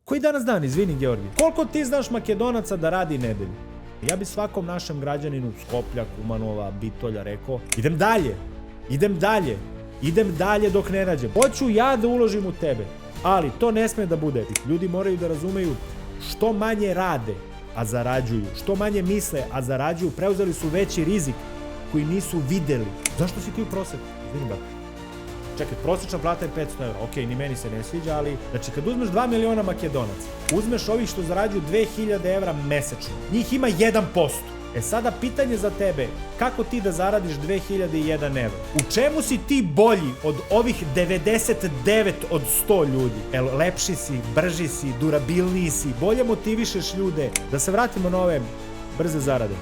Koji danas dan, izvini Georgi? Koliko ti znaš Makedonaca da radi nedelju? Ja bi svakom našem građaninu Skoplja, Kumanova, Bitolja rekao, idem dalje dok ne nađem. Hoću ja da uložim u tebe, ali to ne sme da bude. Ljudi moraju da razumeju što manje rade, a zarađuju, što manje misle, a zarađuju, preuzeli su veći rizik koji nisu videli. Zašto si ti u proseku? Izvini, čekaj, prosječna plata je 500 €, ok, ni meni se ne sviđa, ali, znači, kad uzmeš 2 miliona Makedonaca, uzmeš ovih što zarađuju 2000 € mesečno, njih ima 1%. Sada pitanje za tebe, kako ti da zaradiš 2001 €? U čemu si ti bolji od ovih 99 od 100 ljudi? Lepši si, brži si, durabilniji si, bolje motivišeš ljude. Da se vratimo na ove brze zarade.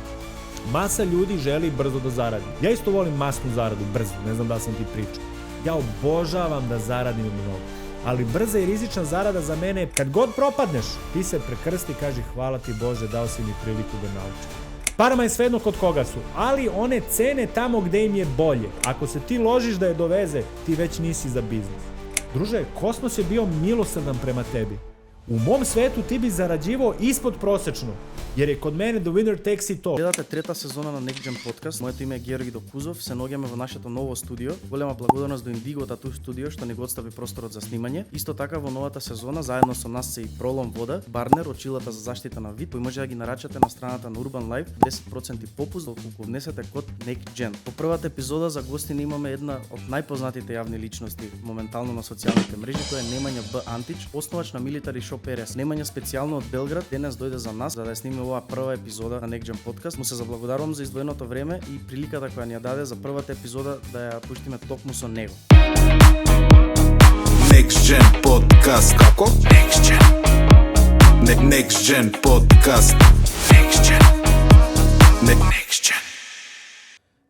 Masa ljudi želi brzo da zaradi. Ja isto volim masnu zaradu, brzo, ne znam da sam ti pričao. Ja obožavam da zaradim mnogo. Ali brza i rizična zarada za mene, kad god propadneš, ti se prekrsti i kaži hvala ti Bože, dao si mi priliku da naučim. Parama je svejedno kod koga su, ali one cene tamo gde im je bolje. Ako se ti ložiš da je doveze, ti već nisi za biznis. Druže, kosmos je bio milosrdan prema tebi. U mom svetu ti bi zarađivao ispod prosečno, jer je kod mene The Winner Takes It All. Гледате трета сезона на Next Gen Podcast. Моето име е Георги Докузов. Се наоѓаме во нашето ново студио. Голема благодарност до Индиго Тату студио што ни го остави просторот за снимање. Исто така во новата сезона заедно со нас се и Пролом Вода, Барнер од Чилата за заштита на вид, кој може да ги нарачате на страната на Urban Life 10% попуст доколку внесете код NEXTGEN. По првата епизода за гостина имаме една од најпознатите јавни личности моментално на социјалните мрежи, која е Немања Б. Антич, основач на Military Shop RS. Немања специјално од Белград денес дојде за нас за да ја сними оваа прва епизода на Next Gen Podcast. Му се заблагодарувам за издвоеното време и приликата која ни ја даде за првата епизода да ја пуштиме токму со него. Next Gen Podcast. Како? Next Gen. Next Gen Podcast. Next Gen. Next Gen.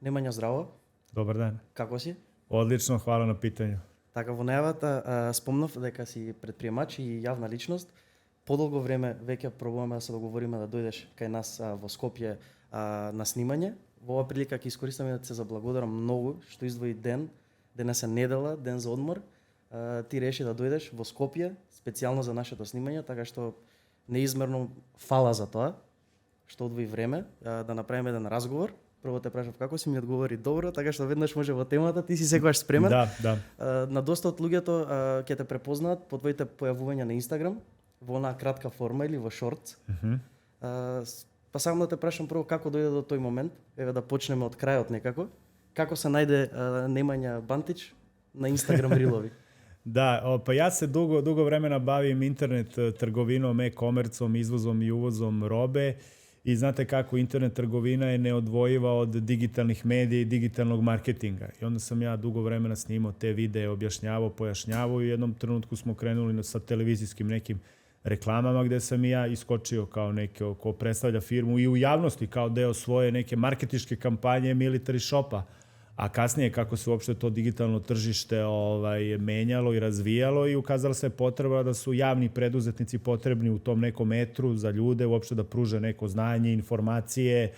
Немања, здраво. Добар ден. Како си? Одлично, хвала на питању. Така, во најавата спомнав дека си предприемач и јавна личност. Подолго време веќе пробуваме да се договориме да дојдеш кај нас во Скопје на снимање. Во оваа прилика ќе искористам да се заблагодарам многу што издвои ден, денес е недела, ден за одмор. Ти реши да дојдеш во Скопје специјално за нашето снимање, така што неизмерно фала за тоа што одвои време да направиме еден разговор. Прво те прашав како си, ми одговори добро, така што веднаш може во темата, ти си секогаш спремен. Да. На доста од луѓето ќе те препознаат по твоите појавувања на Инстаграм, во онаа кратка форма или во шортс. Па сакам да те прашам прво како дојде до тој момент, еве да почнеме од крајот некако. Како се најде Немања Бантич на Инстаграм рилови? Da, pa ja se dugo vremena bavim internet trgovinom, e-komercom, izvozom i uvozom robe i znate kako internet trgovina je neodvojiva od digitalnih medija i digitalnog marketinga. I onda sam ja dugo vremena snimao te videe, objašnjavao, pojašnjavao i u jednom trenutku smo krenuli sa televizijskim nekim reklamama gde sam i ja iskočio kao neko ko predstavlja firmu i u javnosti kao deo svoje neke marketičke kampanje Military Shopa. A kasnije kako se uopšte to digitalno tržište menjalo i razvijalo i ukazala se potreba da su javni preduzetnici potrebni u tom nekom metru za ljude, uopšte da pruže neko znanje, informacije,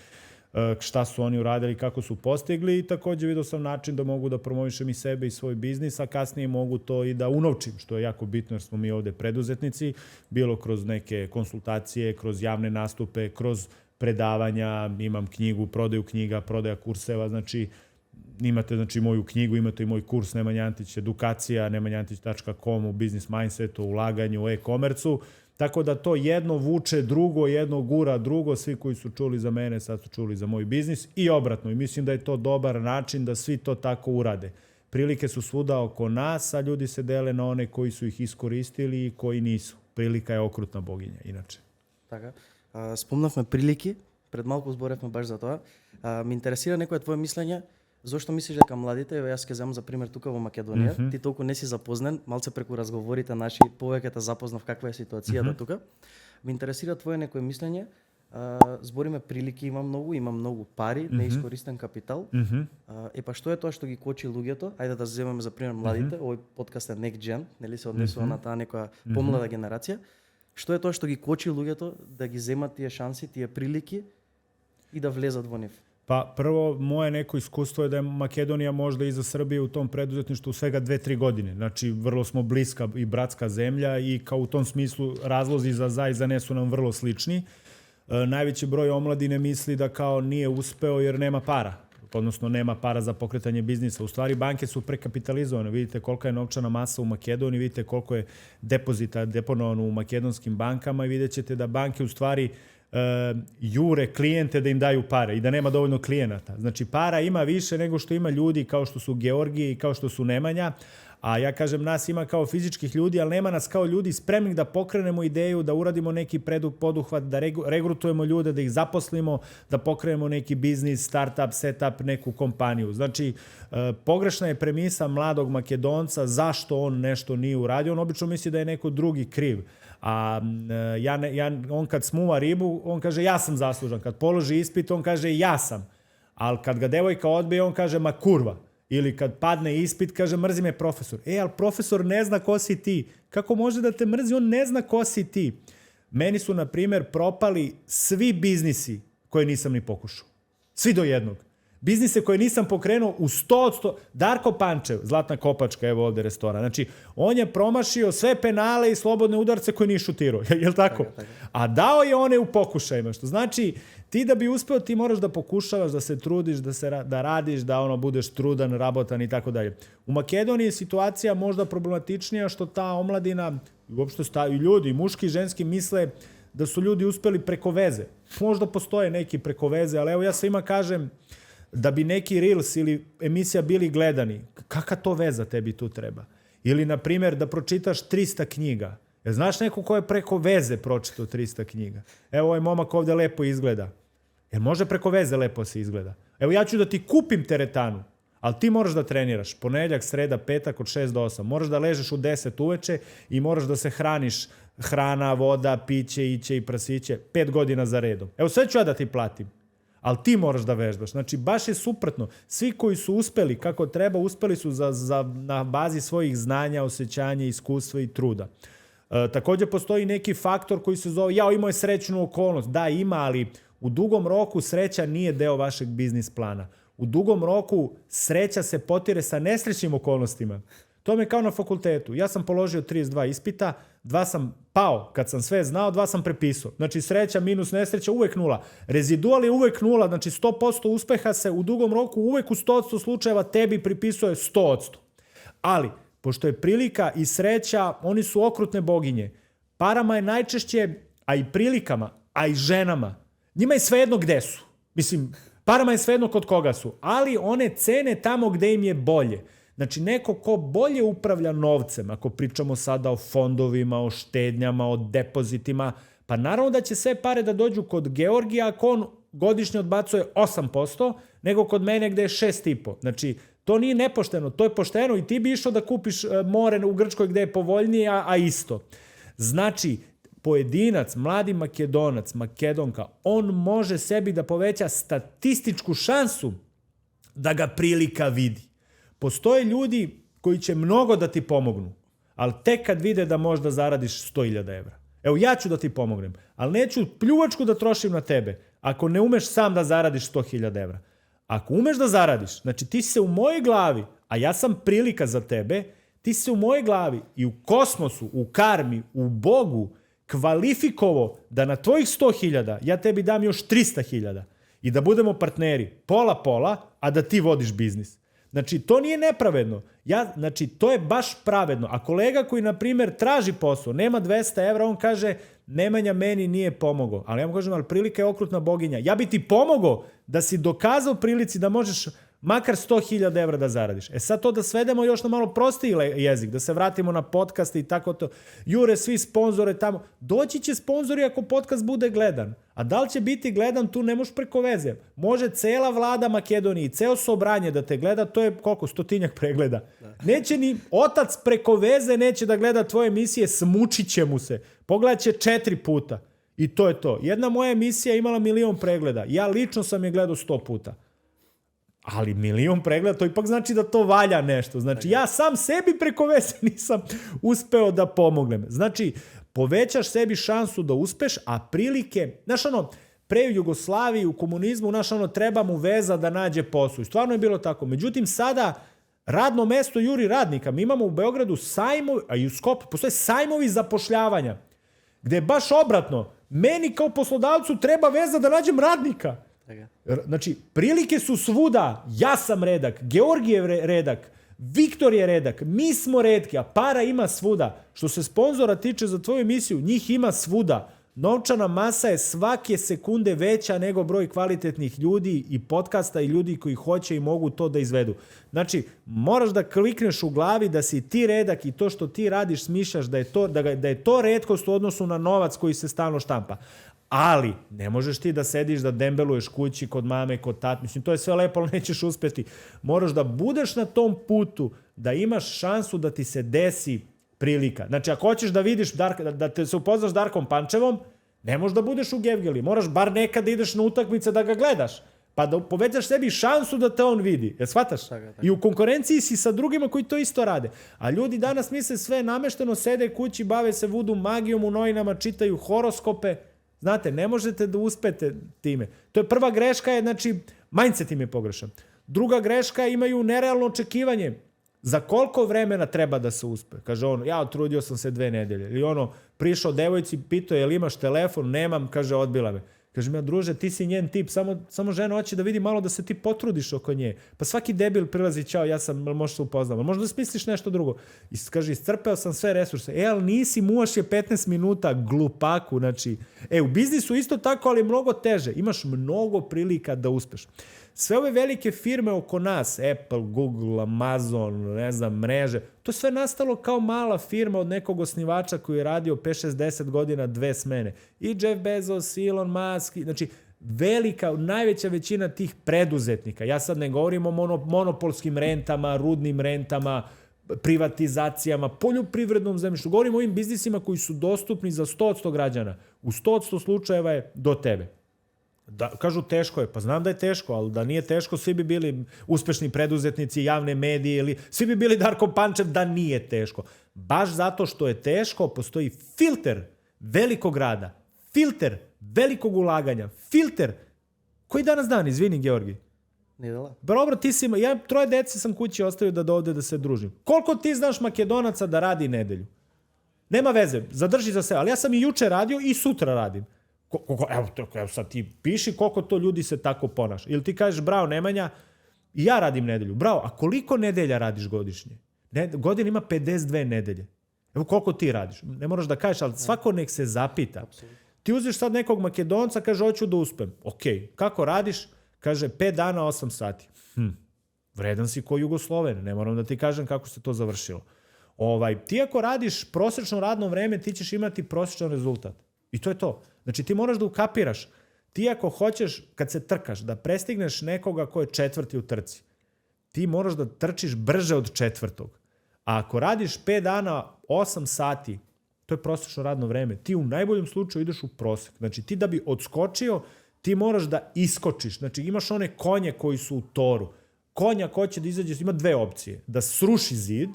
šta su oni uradili, kako su postigli i takođe vidio sam način da mogu da promovišem i sebe i svoj biznis, a kasnije mogu to i da unovčim, što je jako bitno jer smo mi ovde preduzetnici, bilo kroz neke konsultacije, kroz javne nastupe, kroz predavanja, imam knjigu, prodaju knjiga, prodaja kurseva, znači imate moju knjigu, imate i moj kurs Nemanja Antić edukacija, nemanjantić.com u business mindsetu, ulaganju, e-komercu. Tako da to jedno vuče drugo, jedno gura drugo, svi koji su čuli za mene sad su čuli za moj biznis i obratno. I mislim da je to dobar način da svi to tako urade. Prilike su svuda oko nas, a ljudi se dele na one koji su ih iskoristili i koji nisu. Prilika je okrutna boginja, inače. Така, спомнавме прилики, пред малку зборевме баш за тоа. Ме интересира некое твое мислење. Зошто мислиш дека младите, еве јас ќе земам за пример тука во Македонија, ти толку не си запознен, малце преку разговорите наши, повеќе те запознав каква е ситуацијата тука. Ме интересира твое некое мислење. Збориме прилики, има многу пари, неискористен капитал. Па што е тоа што ги кочи луѓето? Ајде да земеме за пример младите, овој подкаст е Next Gen, нели се однесува на таа некоја помлада генерација. Што е тоа што ги кочи луѓето да ги земат тие шанси, тие прилики и да влезат во нив? Pa prvo, moje neko iskustvo je da je Makedonija možda iza Srbije u tom preduzetništvu svega 2-3 godine. Znači, vrlo smo bliska i bratska zemlja i kao u tom smislu razlozi za i za ne su nam vrlo slični. Najveći broj omladine misli da kao nije uspeo jer nema para. Odnosno nema para za pokretanje biznisa. U stvari, banke su prekapitalizovane. Vidite kolika je novčana masa u Makedoniji, vidite koliko je depozita deponovano u makedonskim bankama i vidjet ćete da banke u stvari jure klijente da im daju pare i da nema dovoljno klijenata. Znači, para ima više nego što ima ljudi kao što su Georgije i kao što su Nemanja, a ja kažem nas ima kao fizičkih ljudi, ali nema nas kao ljudi spremnih da pokrenemo ideju, da uradimo neki poduhvat, da regrutujemo ljude, da ih zaposlimo, da pokrenemo neki biznis, startup, setup, neku kompaniju. Znači, pogrešna je premisa mladog Makedonca zašto on nešto nije uradio. On obično misli da je neko drugi kriv. A on kad smuva ribu, on kaže ja sam zaslužan. Kad položi ispit, on kaže ja sam. Ali kad ga devojka odbije, on kaže ma kurva. Ili kad padne ispit, kaže mrzi me profesor. Ali profesor ne zna ko si ti. Kako može da te mrzi? On ne zna ko si ti. Meni su, na primjer, propali svi biznisi koje nisam ni pokušao. Svi do jednog. Biznise koje nisam pokrenuo u 100%. Darko Pančev, Zlatna Kopačka, evo ovde restoran. Znači, on je promašio sve penale i slobodne udarce koje nije šutirao. Jel tako? A dao je one u pokušajima. Što znači, ti da bi uspeo, ti moraš da pokušavaš, da se trudiš, da radiš, da budeš trudan, rabotan i tako dalje. U Makedoniji je situacija možda problematičnija što ta omladina, uopšte i ljudi, muški i ženski misle da su ljudi uspeli preko veze. Možda postoje neki preko veze, ali evo ja svima kažem da bi neki Reels ili emisija bili gledani, kakva to veza tebi tu treba? Ili, na primjer, da pročitaš 300 knjiga. Jer znaš neko ko je preko veze pročitao 300 knjiga? Evo ovaj momak ovde lepo izgleda. Jer može preko veze lepo se izgleda. Evo ja ću da ti kupim teretanu, ali ti moraš da treniraš ponedjeljak, sreda, petak od 6 do 8. Moraš da ležeš u 10 uveče i moraš da se hraniš hrana, voda, piće, iće i prasiće 5 godina za redom. Evo sve ću ja da ti platim. Ali ti moraš da vežbaš. Znači, baš je suprotno. Svi koji su uspeli kako treba, uspeli su na bazi svojih znanja, osjećanja, iskustva i truda. Također postoji neki faktor koji se zove, imao je srećnu okolnost. Da, ima, ali u dugom roku sreća nije deo vašeg biznis plana. U dugom roku sreća se potire sa nesrećnim okolnostima. To mi je kao na fakultetu. Ja sam položio 32 ispita, 2 sam pao kad sam sve znao, 2 sam prepisao. Znači sreća minus nesreća uvek 0. Rezidual je uvek 0, znači 100% uspeha se u dugom roku uvek u 100% slučajeva tebi pripisuje 100%. Ali, pošto je prilika i sreća, oni su okrutne boginje. Parama je najčešće, a i prilikama, a i ženama, njima je svejedno gde su. Mislim, parama je svejedno kod koga su, ali one cene tamo gde im je bolje. Znači, neko ko bolje upravlja novcem, ako pričamo sada o fondovima, o štednjama, o depozitima, pa naravno da će sve pare da dođu kod Georgija ako on godišnje odbacuje 8%, nego kod mene gde je 6,5%. Znači, to nije nepošteno, to je pošteno i ti bi išao da kupiš more u Grčkoj gde je povoljnije, a isto. Znači, pojedinac, mladi Makedonac, Makedonka, on može sebi da poveća statističku šansu da ga prilika vidi. Postoje ljudi koji će mnogo da ti pomognu, ali tek kad vide da možda zaradiš 100.000 evra. Evo, ja ću da ti pomognem, ali neću pljuvačku da trošim na tebe ako ne umeš sam da zaradiš 100.000 evra. Ako umeš da zaradiš, znači ti se u mojoj glavi, a ja sam prilika za tebe, ti se u mojoj glavi i u kosmosu, u karmi, u Bogu kvalifikovo da na tvojih 100.000 ja tebi dam još 300.000 i da budemo partneri pola-pola, a da ti vodiš biznis. Znači, to nije nepravedno. Znači, to je baš pravedno. A kolega koji, na primjer, traži posao, nema 200 evra, on kaže, Nemanja meni nije pomogao. Ali ja mu kažem, ali prilika je okrutna boginja. Ja bi ti pomogao da si dokazao prilici da možeš makar 100.000 evra da zaradiš. Sad to da svedemo još na malo prostiji jezik, da se vratimo na podcaste i tako to. Jure svi sponzore tamo. Doći će sponzori ako podcast bude gledan. A da li će biti gledan, tu ne možeš preko veze. Može cela vlada Makedonije, ceo Sobranje da te gleda, to je koliko? 100-tinjak pregleda. Neće ni otac preko veze neće da gleda tvoje emisije, smučit će mu se. Pogledat će 4 puta. I to je to. Jedna moja emisija imala 1.000.000 pregleda. Ja lično sam je gledao 100 puta. Ali 1.000.000 pregleda, to ipak znači da to valja nešto. Znači, ja sam sebi preko veze nisam uspeo da pomognem. Znači, povećaš sebi šansu da uspeš, a prilike, znaš pre u Jugoslaviji, u komunizmu, treba mu veza da nađe posao. I stvarno je bilo tako. Međutim, sada radno mesto juri radnika. Mi imamo u Beogradu sajmovi, a i u Skopju postoje sajmovi zapošljavanja, gde je baš obratno. Meni kao poslodavcu treba veza da nađem radnika. Znači, prilike su svuda. Ja sam redak, Georgijev redak, Viktor je redak, mi smo retki, a para ima svuda. Što se sponzora tiče za tvoju emisiju, njih ima svuda. Novčana masa je svake sekunde veća nego broj kvalitetnih ljudi i podcasta i ljudi koji hoće i mogu to da izvedu. Znači, moraš da klikneš u glavi da si ti redak i to što ti radiš smišljaš da je to retkost u odnosu na novac koji se stalno štampa. Ali, ne možeš ti da sediš, da dembeluješ kući kod mame, kod tat. Mislim, to je sve lepo, ali nećeš uspeti. Moraš da budeš na tom putu, da imaš šansu da ti se desi prilika. Znači, ako hoćeš da vidiš, da te se upoznaš Darkom Pančevom, ne možeš da budeš u Gevgeli. Moraš bar nekad da ideš na utakmice da ga gledaš. Pa da povećaš sebi šansu da te on vidi. Jel shvataš? Tako. I u konkurenciji si sa drugima koji to isto rade. A ljudi danas misle sve namešteno, sede kući, bave se vudu magijom u novinama, čitaju horoskope. Znate, ne možete da uspete time. To je prva greška, znači, mindset im je pogrešan. Druga greška, imaju nerealno očekivanje. Za koliko vremena treba da se uspe? Kaže on, ja otrudio sam se 2 nedelje. Ili prišao devojci, pitao jel imaš telefon? Nemam, kaže, odbila me. Kaže mi, druže, ti si njen tip, samo žena hoće da vidi malo da se ti potrudiš oko nje. Pa svaki debil prilazi, čao, ja sam, možeš se upoznam. Možda da smisliš nešto drugo. I kaže, iscrpeo sam sve resurse. Ali nisi, muvaš je 15 minuta, glupaku. Znači, u biznisu isto tako, ali mnogo teže. Imaš mnogo prilika da uspeš. Sve ove velike firme oko nas, Apple, Google, Amazon, ne znam, mreže, to je sve nastalo kao mala firma od nekog osnivača koji je radio 5-6-10 godina 2 smene. I Jeff Bezos, i Elon Musk, znači najveća većina tih preduzetnika. Ja sad ne govorim o monopolskim rentama, rudnim rentama, privatizacijama, poljoprivrednom zemljištu. Govorim o ovim biznisima koji su dostupni za 100% građana. U 100% slučajeva je do tebe. Da, kažu teško je, pa znam da je teško, ali da nije teško, svi bi bili uspešni preduzetnici, javne medije, ili svi bi bili Darko Pančev da nije teško. Baš zato što je teško, postoji filter velikog rada, filter velikog ulaganja, filter koji danas dan, izvini Georgi. Nedela. Dobro, ti si, ja 3 dece sam kući ostavio da ovde da se družim. Koliko ti znaš Makedonaca da radi nedelju? Nema veze, zadrži za sebe, ali ja sam i juče radio i sutra radim. Evo sad ti piši koliko to ljudi se tako ponaša. Ili ti kažeš, bravo Nemanja, i ja radim nedelju. Bravo, a koliko nedelja radiš godišnje? Godina ima 52 nedelje. Evo koliko ti radiš. Ne moraš da kažeš, ali svako nek se zapita. Absolutno. Ti uzeš sad nekog Makedonca, kaže, hoću da uspem. Ok, kako radiš? Kaže, 5 dana, 8 sati. Vredan si ko Jugosloven. Ne moram da ti kažem kako se to završilo. Ti ako radiš prosečno radno vreme, ti ćeš imati prosječan rezultat. I to je to. Znači ti moraš da ukapiraš. Ti ako hoćeš, kad se trkaš, da prestigneš nekoga ko je 4. u trci, ti moraš da trčiš brže od 4. A ako radiš 5 dana, 8 sati, to je prosječno radno vreme. Ti u najboljem slučaju ideš u prosek. Znači ti da bi odskočio, ti moraš da iskočiš. Znači imaš one konje koji su u toru. Konja ko će da izađe, ima 2 opcije. Da sruši zid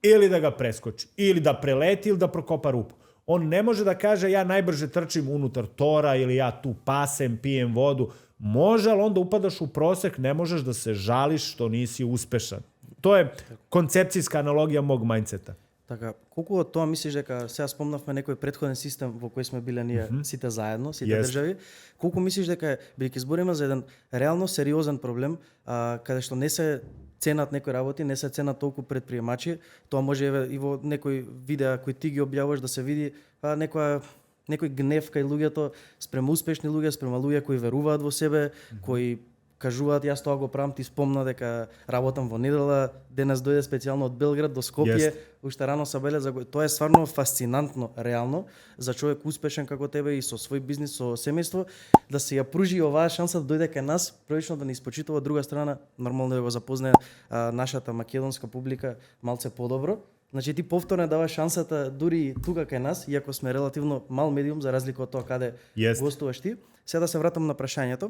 ili da ga preskoči. Ili da preleti ili da prokopa rupu. On ne može da kaže ja najbrže trčim unutar tora ili ja tu pasem, pijem vodu. Može, ali onda upadaš u prosek, ne možeš da se žališ što nisi uspešan. To je koncepcijska analogija mog mindseta. Така, колку од тоа мислиш дека сега спомнавме некој претходен систем во кој сме биле ние сите заедно, сите држави, колку мислиш дека бидејќи збориме за еден реално сериозен проблем, каде што не се ценат некои работи, не се ценат толку предприемачи, тоа може и во некои видеа кои ти ги објавуваш да се види некој гнев кај луѓето спрема успешни луѓе, спрема луѓе кои веруваат во себе, кои кажуваат јас тоа го правам, ти спомна дека работам во недела, денес дојде специјално од Белград до Скопје, уште рано се беле, тоа е стварно фасцинантно реално за човек успешен како тебе и со свој бизнис, со семејство, да се ја пружи оваа шанса да дојде кај нас, првично да не испочитува, од друга страна нормално да го запознае нашата македонска публика малце подобро. Значи ти повторно даваш шансата дури тука кај нас, иако сме релативно мал медиум за разлика од тоа каде гостуваш ти. Сега да се вратам на прашањето.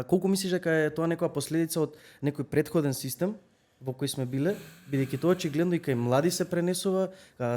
Колку мислиш дека е тоа некоја последица од некој претходен систем во кој сме биле, бидејќи тоа очигледно и кај млади се пренесува,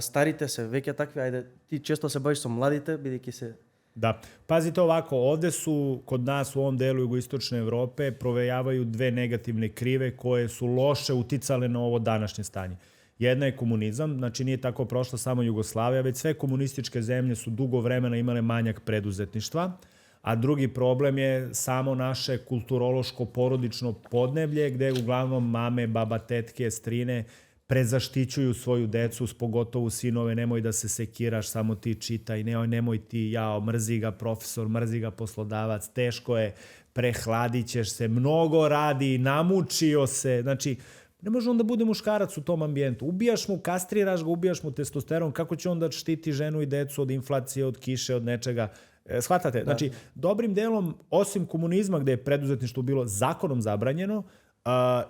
старите се веќе такви, ајде ти често се бавиш со младите, бидејќи се Da. Pazite ovako, ovde su kod nas u ovom delu jugoistočne Evrope provejavaju dve negativne krive koje su loše uticale na ovo današnje stanje. Jedna je komunizam, znači nije tako prošla samo Jugoslavija, već sve komunističke zemlje su dugo vremena imale manjak preduzetništva, a drugi problem je samo naše kulturološko porodično podneblje gde uglavnom mame, baba, tetke, strine prezaštićuju svoju decu, pogotovo sinove, nemoj da se sekiraš, samo ti čitaj, nemoj ti, jao, mrzi ga profesor, mrzi ga poslodavac, teško je, prehladit ćeš se, mnogo radi, namučio se, znači, ne može on da bude muškarac u tom ambijentu. Ubijaš mu, kastriraš ga, ubijaš mu testosteron, kako će on da štiti ženu i decu od inflacije, od kiše, od nečega. Shvatate? Da. Znači, dobrim delom, osim komunizma gde je preduzetništvo bilo zakonom zabranjeno,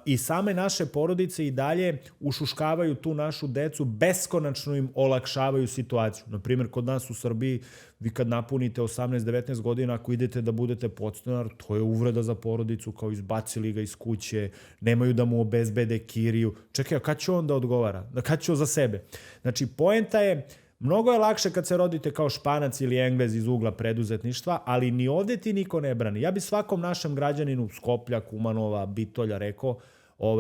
i same naše porodice i dalje ušuškavaju tu našu decu, beskonačno im olakšavaju situaciju. Naprimjer, kod nas u Srbiji, vi kad napunite 18-19 godina, ako idete da budete podstanar, to je uvreda za porodicu, kao izbacili ga iz kuće, nemaju da mu obezbede kiriju. Čekaj, a kad će on da odgovara? Kad će on za sebe? Znači, poenta je, mnogo je lakše kad se rodite kao Španac ili Englez iz ugla preduzetništva, ali ni ovde ti niko ne brani. Ja bi svakom našem građaninu Skoplja, Kumanova, Bitolja rekao,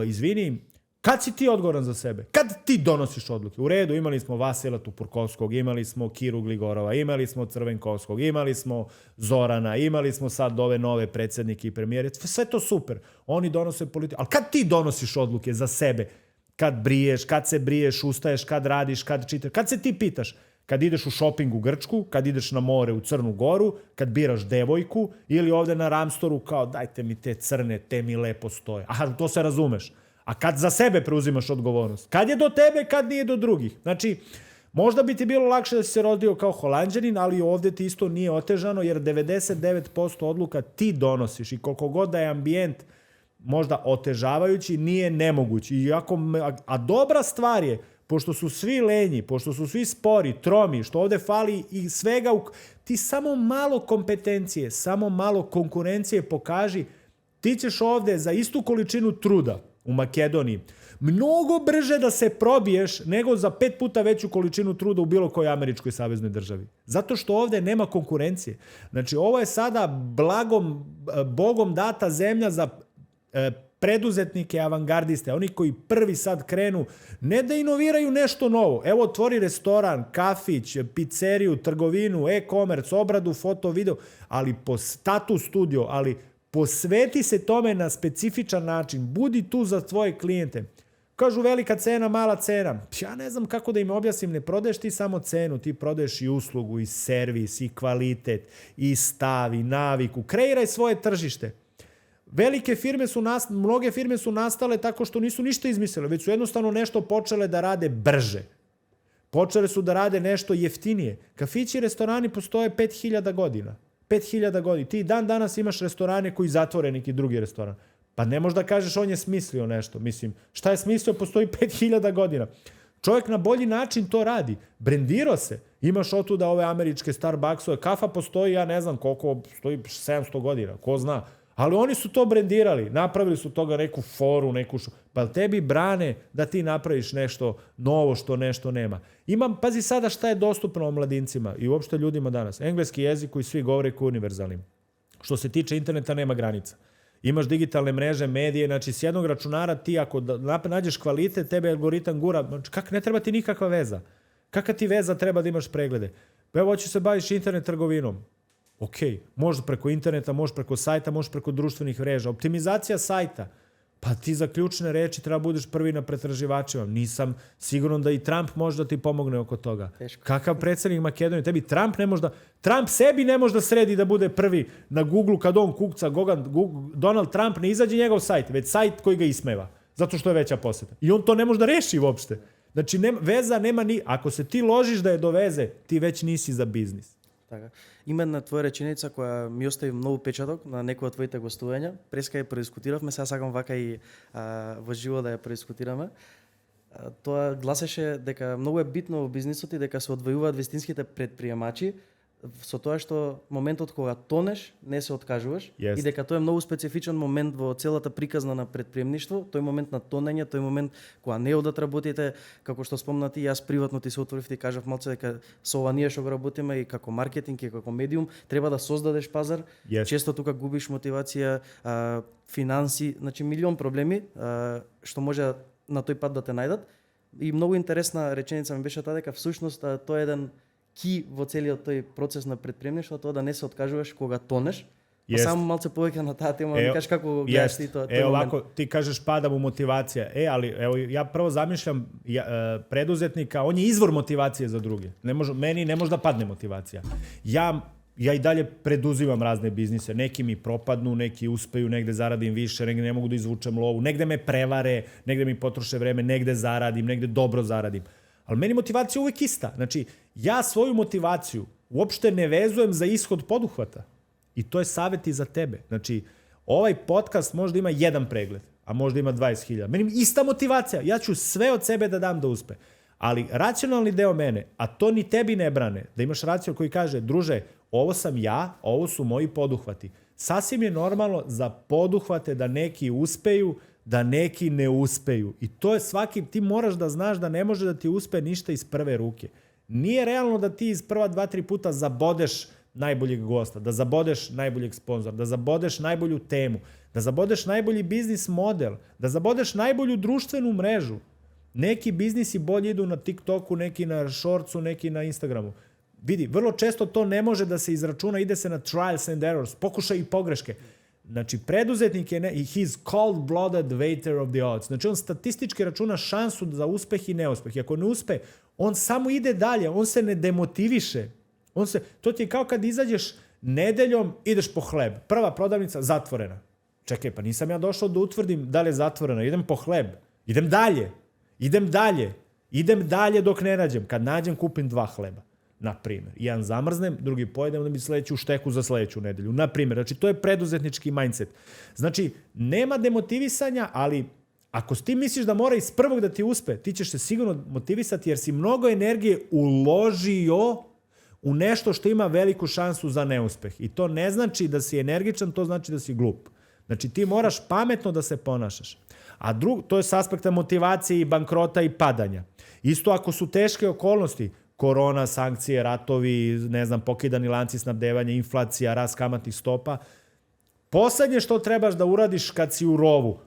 izvini, kad si ti odgovoran za sebe? Kad ti donosiš odluke? U redu, imali smo Vasila Tupurkovskog, imali smo Kiru Gligorova, imali smo Crvenkovskog, imali smo Zorana, imali smo sad ove nove predsjednike i premijere. Sve to super. Oni donose politiku. Ali kad ti donosiš odluke za sebe? Kad briješ, kad se briješ, ustaješ, kad radiš, kad čitaš, kad se ti pitaš, kad ideš u šoping u Grčku, kad ideš na more u Crnu Goru, kad biraš devojku ili ovde na Ramstoru kao dajte mi te crne, te mi lepo stoje. Aha, to se razumeš. A kad za sebe preuzimaš odgovornost? Kad je do tebe, kad nije do drugih? Znači, možda bi ti bilo lakše da si se rodio kao Holanđanin, ali ovde ti isto nije otežano jer 99% odluka ti donosiš i koliko god da je ambijent možda otežavajući, nije nemogući. A dobra stvar je, pošto su svi lenji, pošto su svi spori, tromi, što ovde fali i svega, ti samo malo kompetencije, samo malo konkurencije pokaži, ti ćeš ovde za istu količinu truda u Makedoniji mnogo brže da se probiješ nego za 5 puta veću količinu truda u bilo kojoj američkoj saveznoj državi. Zato što ovde nema konkurencije. Znači, ovo je sada Bogom data zemlja za preduzetnike, avangardiste, oni koji prvi sad krenu, ne da inoviraju nešto novo. Evo, otvori restoran, kafić, pizzeriju, trgovinu, e-commerce, obradu, foto, video, ali tatu studio, ali posveti se tome na specifičan način. Budi tu za tvoje klijente. Kažu velika cena, mala cena. Ja ne znam kako da im objasnim, ne prodaješ ti samo cenu, ti prodaješ i uslugu, i servis, i kvalitet, i stav, i naviku. Kreiraj svoje tržište. Mnoge firme su nastale tako što nisu ništa izmislile, već su jednostavno nešto počele da rade brže. Počele su da rade nešto jeftinije. Kafići i restorani postoje 5000 godina. 5000 godina. Ti dan danas imaš restorane koji zatvore neki drugi restoran. Pa ne možeš da kažeš on je smislio nešto. Mislim, šta je smislio? Postoji 5000 godina. Čovjek na bolji način to radi. Brendirao se. Imaš otuda ove američke Starbucksove. Kafa postoji, ja ne znam koliko, postoji 700 godina. Ko zna? Ali oni su to brendirali, napravili su toga neku foru, pa tebi brane da ti napraviš nešto novo što nešto nema. Pazi sada šta je dostupno omladincima i uopšte ljudima danas. Engleski jezik koji svi govore koji je univerzalni. Što se tiče interneta nema granica. Imaš digitalne mreže, medije, znači s jednog računara ti ako nađeš kvalitet, tebe algoritam gura, ne treba ti nikakva veza. Kakva ti veza treba da imaš preglede? Evo hoćeš se baviš internet trgovinom. Ok, možeš preko interneta, možeš preko sajta, možeš preko društvenih mreža. Optimizacija sajta. Pa ti za ključne reči treba budeš prvi na pretraživačima. Nisam siguran da i Trump može da ti pomogne oko toga. Teško. Kakav predsjednik Makedonije? Tebi Trump sebi ne može da sredi da bude prvi na Google kad on kukca. Donald Trump ne izađe njegov sajt, već sajt koji ga ismeva. Zato što je veća poseta. I on to ne može da reši uopšte. Znači, veza nema ni... Ako se ti ložiš da je do veze, ti već nisi za biznis. Така. Има една твоја реченица која ми остави многу печаток на некои од твоите гостувања. Преска ја предискутиравме, сега сакам вака и во живо да ја предискутираме. Тоа гласеше дека многу е битно во бизнисот и дека се одвојуваат вистинските предприемачи со тоа што моментот кога тонеш не се откажуваш Jest. и дека тоа е многу специфичен момент во целата приказна на претприемништво, тој момент на тонење, тој момент кога не одат работите, како што спомнати, јас приватно ти се отворив и кажав малце дека со ова ние што го работиме и како маркетинг и како медиум треба да создадеш пазар. Yes. Често тука губиш мотивација, финанси, значи милион проблеми што може на тој пат да те најдат. И многу интересна реченица ми беше таа дека всушност тоа е еден ки во целиот тој процес на претприемништво, тоа да не се откажуваш кога тонеш. Па само малце повеќе на таа тема, да ми кажеш како гледаш ти тоа. Овако, ти кажеш pada mu motivacija. Ali, evo, ja prvo zamišljam preduzetnika, on je izvor motivacije za druge. Meni ne može da padne motivacija. Ja i dalje preduzimam razne biznise. Neki mi propadnu, neki uspeju, negde zaradim više, negde ne mogu da izvučem lovu, negde me prevare, negde mi potroše vreme, negde zaradim, negde dobro zaradim. Ali meni motivacija uvek ista. Znači, ja svoju motivaciju uopšte ne vezujem za ishod poduhvata. I to je savjet i za tebe. Znači, ovaj podcast možda ima jedan pregled, a možda ima 20.000. Meni ista motivacija. Ja ću sve od sebe da dam da uspe. Ali racionalni deo mene, a to ni tebi ne brane, da imaš racio koji kaže, druže, ovo sam ja, ovo su moji poduhvati. Sasvim je normalno za poduhvate da neki uspeju, da neki ne uspeju. I to je ti moraš da znaš da ne može da ti uspe ništa iz prve ruke. Nije realno da ti iz prva 2-3 puta zabodeš najboljeg gosta, da zabodeš najboljeg sponzora, da zabodeš najbolju temu, da zabodeš najbolji biznis model, da zabodeš najbolju društvenu mrežu. Neki biznisi bolje idu na TikToku, neki na Shortsu, neki na Instagramu. Vidi, vrlo često to ne može da se izračuna, ide se na trials and errors, pokušaj i pogreške. Znači, preduzetnik je, he's cold-blooded waiter of the odds. Znači, on statistički računa šansu za uspeh i neuspeh. I ako ne uspe, on samo ide dalje, on se ne demotiviše. To ti je kao kad izađeš nedeljom, ideš po hleb. Prva prodavnica zatvorena. Čekaj, pa nisam ja došao da utvrdim da li je zatvorena. Idem po hleb. Idem dalje dok ne nađem. Kad nađem, kupim 2 hleba. Na primjer. Jedan zamrznem, drugi pojedem, onda mi sledeću šteku za sledeću nedelju. Na primjer. Znači, to je preduzetnički mindset. Znači, nema demotivisanja, ali ako ti misliš da mora iz prvog da ti uspe, ti ćeš se sigurno motivisati jer si mnogo energije uložio u nešto što ima veliku šansu za neuspeh. I to ne znači da si energičan, to znači da si glup. Znači, ti moraš pametno da se ponašaš. A to je s aspekta motivacije i bankrota i padanja. Isto ako su teške okolnosti, korona, sankcije, ratovi, pokidani lanci snabdevanja, inflacija, rast kamatnih stopa, poslednje što trebaš da uradiš kad si u rovu,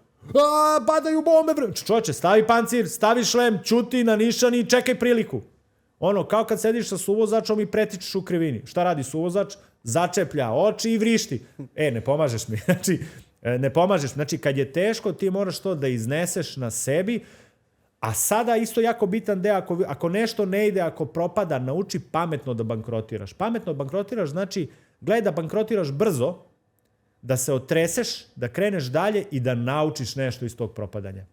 padaju bombe, čoče, stavi pancir, stavi šlem, ćuti na nišani i čekaj priliku. Kao kad sediš sa suvozačom i pretičeš u krivini. Šta radi suvozač? Začeplja oči i vrišti. Ne pomažeš mi. Ne pomažeš. Znači, kad je teško, ti moraš to da izneseš na sebi. A sada isto jako bitan deo, ako nešto ne ide, ako propada, nauči pametno da bankrotiraš. Pametno bankrotiraš znači, gledaj da bankrotiraš brzo, da se otreseš, da kreneš dalje i da naučiš nešto iz tog propadanja.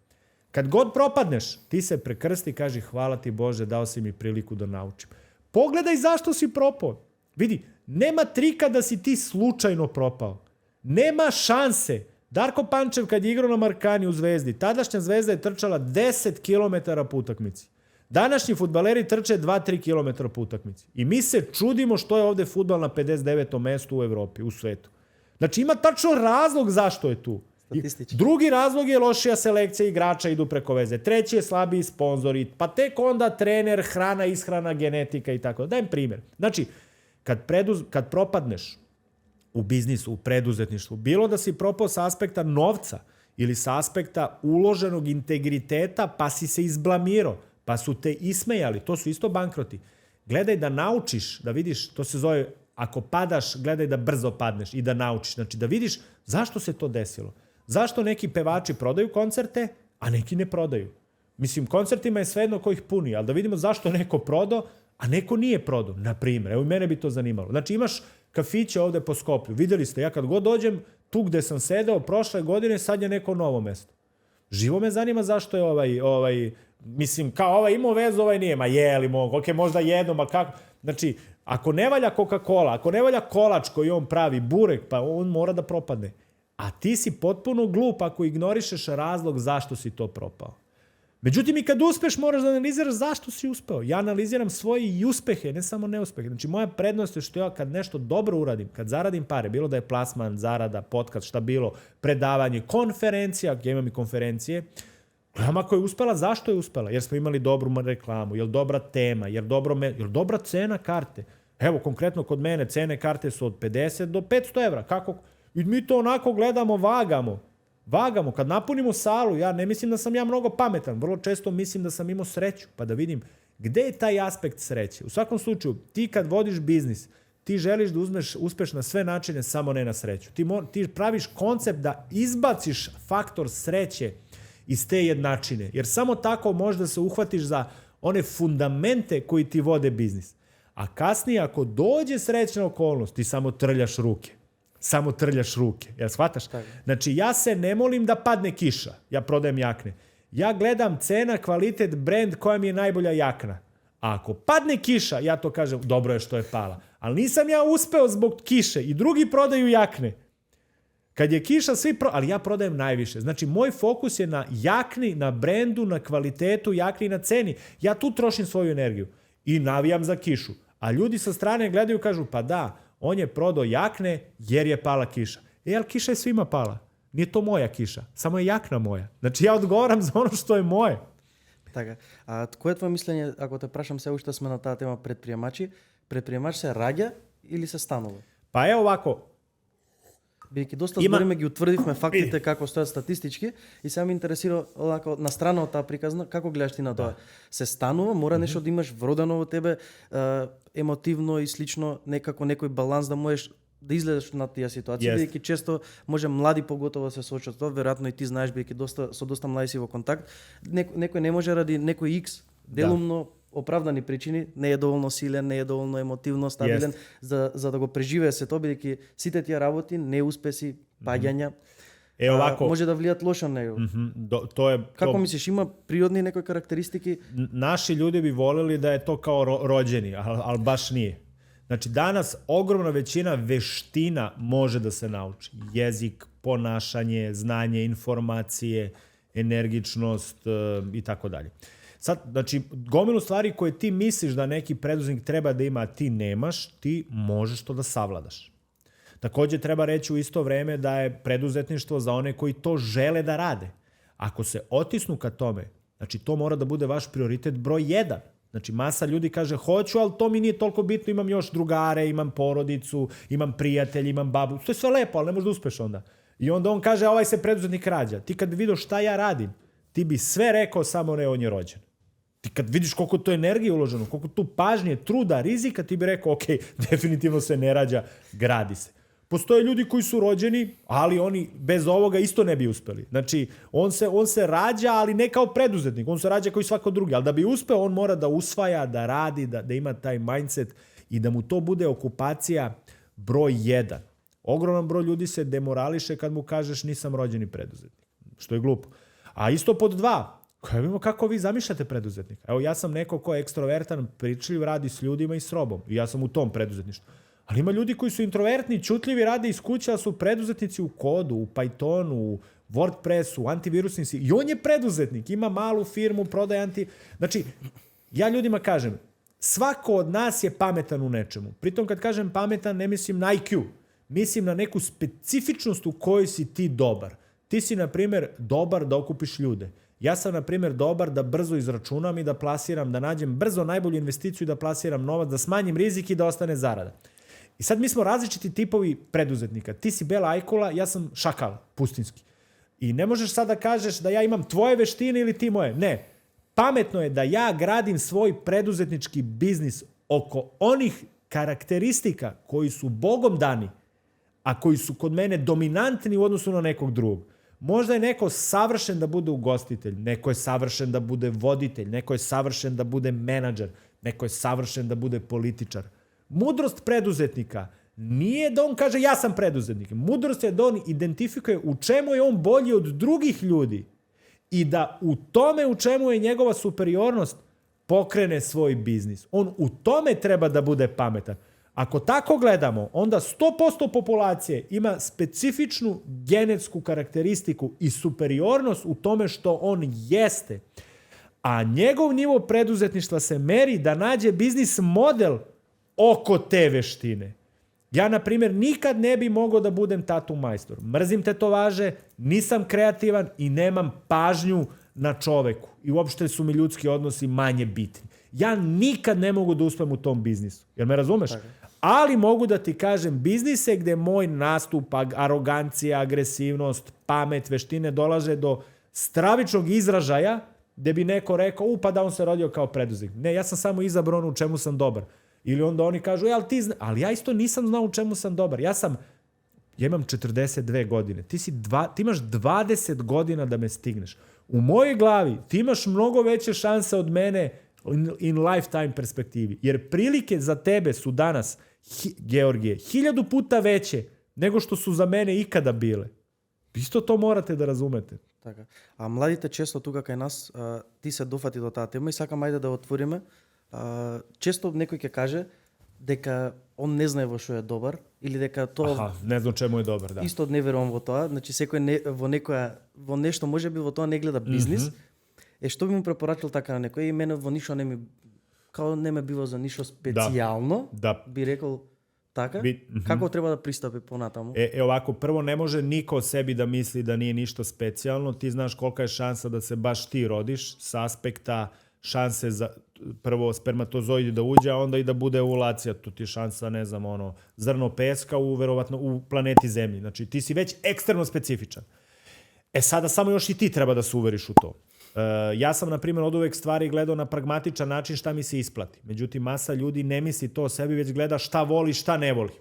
Kad god propadneš, ti se prekrsti i kaži hvala ti Bože, dao si mi priliku da naučim. Pogledaj zašto si propao. Vidi, nema trika da si ti slučajno propao. Nema šanse. Darko Pančev kad je igrao na Markani u Zvezdi, tadašnja Zvezda je trčala 10 km po utakmici. Današnji fudbaleri trče 2-3 km po utakmici. I mi se čudimo što je ovde fudbal na 59. mestu u Evropi, u svetu. Znači ima tačno razlog zašto je tu. Drugi razlog je lošija selekcija igrača, idu preko veze. Treći je slabiji sponzori, pa tek onda trener, hrana, ishrana, genetika i tako. Dajem primjer. Znači, kad propadneš u biznisu, u preduzetništvu, bilo da si propao sa aspekta novca ili sa aspekta uloženog integriteta, pa si se izblamirao, pa su te ismejali, to su isto bankroti. Gledaj da naučiš, da vidiš, to se zove, ako padaš, gledaj da brzo padneš i da naučiš. Znači da vidiš zašto se to desilo. Zašto neki pevači prodaju koncerte, a neki ne prodaju. Mislim, koncertima je svejedno ko ih puni, ali da vidimo zašto neko prodao, a neko nije prodao. Naprimjer, evo i mene bi to zanimalo. Znači imaš kafiće ovde po Skoplju. Videli ste, ja kad god dođem, tu gde sam sedeo prošle godine, sad je neko novo mesto. Živo me zanima zašto je mislim, kao ovaj imao vezu, ovaj nije. Ma je li mogu, ok, možda jedno, ma kako. Znači, ako ne valja Coca-Cola, ako ne valja kolač koji on pravi, burek, pa on mora da propadne. A ti si potpuno glup ako ignorišeš razlog zašto si to propao. Međutim, i kad uspeš, moraš da analiziraš zašto si uspeo. Ja analiziram svoje i uspehe, ne samo neuspehe. Znači, moja prednost je što ja kad nešto dobro uradim, kad zaradim pare, bilo da je plasman, zarada, podcast, šta bilo, predavanje, konferencija, ja imam i konferencije, gledam ako je uspela, zašto je uspela? Jer smo imali dobru reklamu, jel dobra tema, jel dobra cena karte. Evo, konkretno kod mene, cene karte su od 50 do 500 evra. Kako? I mi to onako gledamo, vagamo. Kad napunimo salu, ja ne mislim da sam ja mnogo pametan. Vrlo često mislim da sam imao sreću. Pa da vidim gde je taj aspekt sreće. U svakom slučaju, ti kad vodiš biznis, ti želiš da uspeš na sve načine, samo ne na sreću. Ti praviš koncept da izbaciš faktor sreće iz te jednačine. Jer samo tako možeš da se uhvatiš za one fundamente koji ti vode biznis. A kasnije, ako dođe srećna okolnost, ti samo trljaš ruke. Jel shvataš? Znači, ja se ne molim da padne kiša. Ja prodajem jakne. Ja gledam cena, kvalitet, brand koja mi je najbolja jakna. A ako padne kiša, ja to kažem, dobro je što je pala. Ali nisam ja uspeo zbog kiše i drugi prodaju jakne. Kad je kiša, ali ja prodajem najviše. Znači, moj fokus je na jakni, na brendu, na kvalitetu jakni i na ceni. Ja tu trošim svoju energiju i navijam za kišu. A ljudi sa strane gledaju i kažu, pa da, on je prodao jakne jer je pala kiša. Ali kiša je svima pala. Nije to moja kiša, samo je jakna moja. Znači, ja odgovaram za ono što je moje. Така, а кое е твое мислење, ако те прашам се уште сме на таа тема предприемач се раѓа или се станува? Pa evo ovako. Бидејќи доста збориме ги утврдивме фактите како стојат статистички и сега ме интересира онако на страна од таа приказна, како гледаш ти на тоа? Се станува, мора нешто да имаш вродено во тебе, емотивно и слично, некако некој баланс да можеш да излезеш на тие ситуации, бидејќи често може млади поготово се соочат тоа, веројатно и ти знаеш бидејќи со доста млади си во контакт, некој не може ради некој X делумно оправдани причини, не е доволно силен, не е доволно емотивно стабилен за да го преживее се тоа, бидејќи сите тие работи, неуспеси, паѓања, може да влијат лошо на него. Како мислиш, има природни некои карактеристики? Наши луѓе би волели да е то као роđeni, ali baš nije. Znači, danas ogromna većina veština može da se nauči. Jezik, ponašanje, znanje, informacije, energičnost i tako dalje. Sad, znači, gomilu stvari koje ti misliš da neki preduzetnik treba da ima, a ti nemaš, ti možeš to da savladaš. Takođe, treba reći u isto vreme da je preduzetništvo za one koji to žele da rade. Ako se otisnu ka tome, znači, to mora da bude vaš prioritet broj 1. Znači, masa ljudi kaže, hoću, ali to mi nije toliko bitno, imam još drugare, imam porodicu, imam prijatelji, imam babu. To je sve lepo, ali ne možeš da uspeš onda. I onda on kaže, ovaj se preduzetnik rađa. Ti kad bi vidio šta ja radim, ti bi sve rekao, samo ne, on je rođen. Ti kad vidiš koliko to energije uloženo, koliko tu pažnje, truda, rizika, ti bi rekao, ok, definitivno se ne rađa, gradi se. Postoje ljudi koji su rođeni, ali oni bez ovoga isto ne bi uspeli. Znači, on se rađa, ali ne kao preduzetnik. On se rađa kao i svako drugi. Ali da bi uspeo, on mora da usvaja, da radi, da ima taj mindset i da mu to bude okupacija broj 1. Ogroman broj ljudi se demorališe kad mu kažeš nisam rođeni preduzetnik. Što je glupo. A isto pod 2. Kako vi zamišljate preduzetnika? Evo, ja sam neko ko je ekstrovertan, pričljiv, radi s ljudima i s robom. I ja sam u tom preduzetništvu. Ali ima ljudi koji su introvertni, čutljivi, rade iz kuće, a su preduzetnici u kodu, u Pythonu, u WordPressu, u antivirusnici. I on je preduzetnik, ima malu firmu, prodaje Znači, ja ljudima kažem, svako od nas je pametan u nečemu. Pritom kad kažem pametan, ne mislim na IQ. Mislim na neku specifičnost u kojoj si ti dobar. Ti si, na primjer, dobar da okupiš ljude. Ja sam, na primjer, dobar da brzo izračunam i da plasiram, da nađem brzo najbolju investiciju, da plasiram novac, da smanjim rizik i da ostane zarada. I sad mi smo različiti tipovi preduzetnika. Ti si bela ajkula, ja sam šakal, pustinski. I ne možeš sad da kažeš da ja imam tvoje veštine ili ti moje. Ne. Pametno je da ja gradim svoj preduzetnički biznis oko onih karakteristika koji su Bogom dani, a koji su kod mene dominantni u odnosu na nekog drugog. Možda je neko savršen da bude ugostitelj, neko je savršen da bude voditelj, neko je savršen da bude menadžer, neko je savršen da bude političar. Mudrost preduzetnika nije da on kaže ja sam preduzetnik. Mudrost je da on identifikuje u čemu je on bolji od drugih ljudi i da u tome u čemu je njegova superiornost pokrene svoj biznis. On u tome treba da bude pametan. Ako tako gledamo, onda 100% populacije ima specifičnu genetsku karakteristiku i superiornost u tome što on jeste. A njegov nivo preduzetništva se meri da nađe biznis model oko te veštine. Ja, na primjer, nikad ne bi mogao da budem tatu majstor. Mrzim tetovaže, nisam kreativan i nemam pažnju na čoveku. I uopšte su mi ljudski odnosi manje bitni. Ja nikad ne mogu da uspem u tom biznisu. Jel me razumeš? Tako. Ali mogu da ti kažem biznise gde moj nastup, arogancija, agresivnost, pamet, veštine dolaze do stravičnog izražaja gde bi neko rekao, pa da on se rodio kao preduzetnik. Ne, ja sam samo izabrao ono u čemu sam dobar. Ili onda oni kažu, ali ja isto nisam znao u čemu sam dobar. Ja imam 42 godine. Ti imaš 20 godina da me stigneš. U mojoj glavi ti imaš mnogo veće šanse od mene in lifetime perspektivi. Jer prilike za tebe su danas, Georgije, 1000 puta veće nego što su za mene ikada bile. Isto to morate da razumete. Така. А младите често тука кај нас, ти се дофати до таа тема и сакам ајде да отвориме. Често некој ќе каже дека он не знае во што е добар или дека тоа не знам чему е добар, да. Исто не верувам во тоа, значи секој во нешто можеби во тоа не гледа бизнис. Што би му препорачал така на некој? И мене во ништо не ме бива за ништо специјално. Да. Би рекол така? Како треба да пристапи понатаму? Ovako, prvo ne može niko o sebi da misli da nije ništa specijalno. Ti znaš kolika je šansa da se baš ti rodiš sa aspekta šanse za prvo spermatozoidi da uđe, a onda i da bude ovulacija. Tu ti je šansa, ne znam, zrno peska verovatno u planeti Zemlji. Znači, ti si već ekstremno specifičan. Sada samo još i ti treba da se uveriš u to. Ja sam, na primjer, od uvek stvari gledao na pragmatičan način šta mi se isplati. Međutim, masa ljudi ne misli to o sebi, već gleda šta voli, šta ne voli.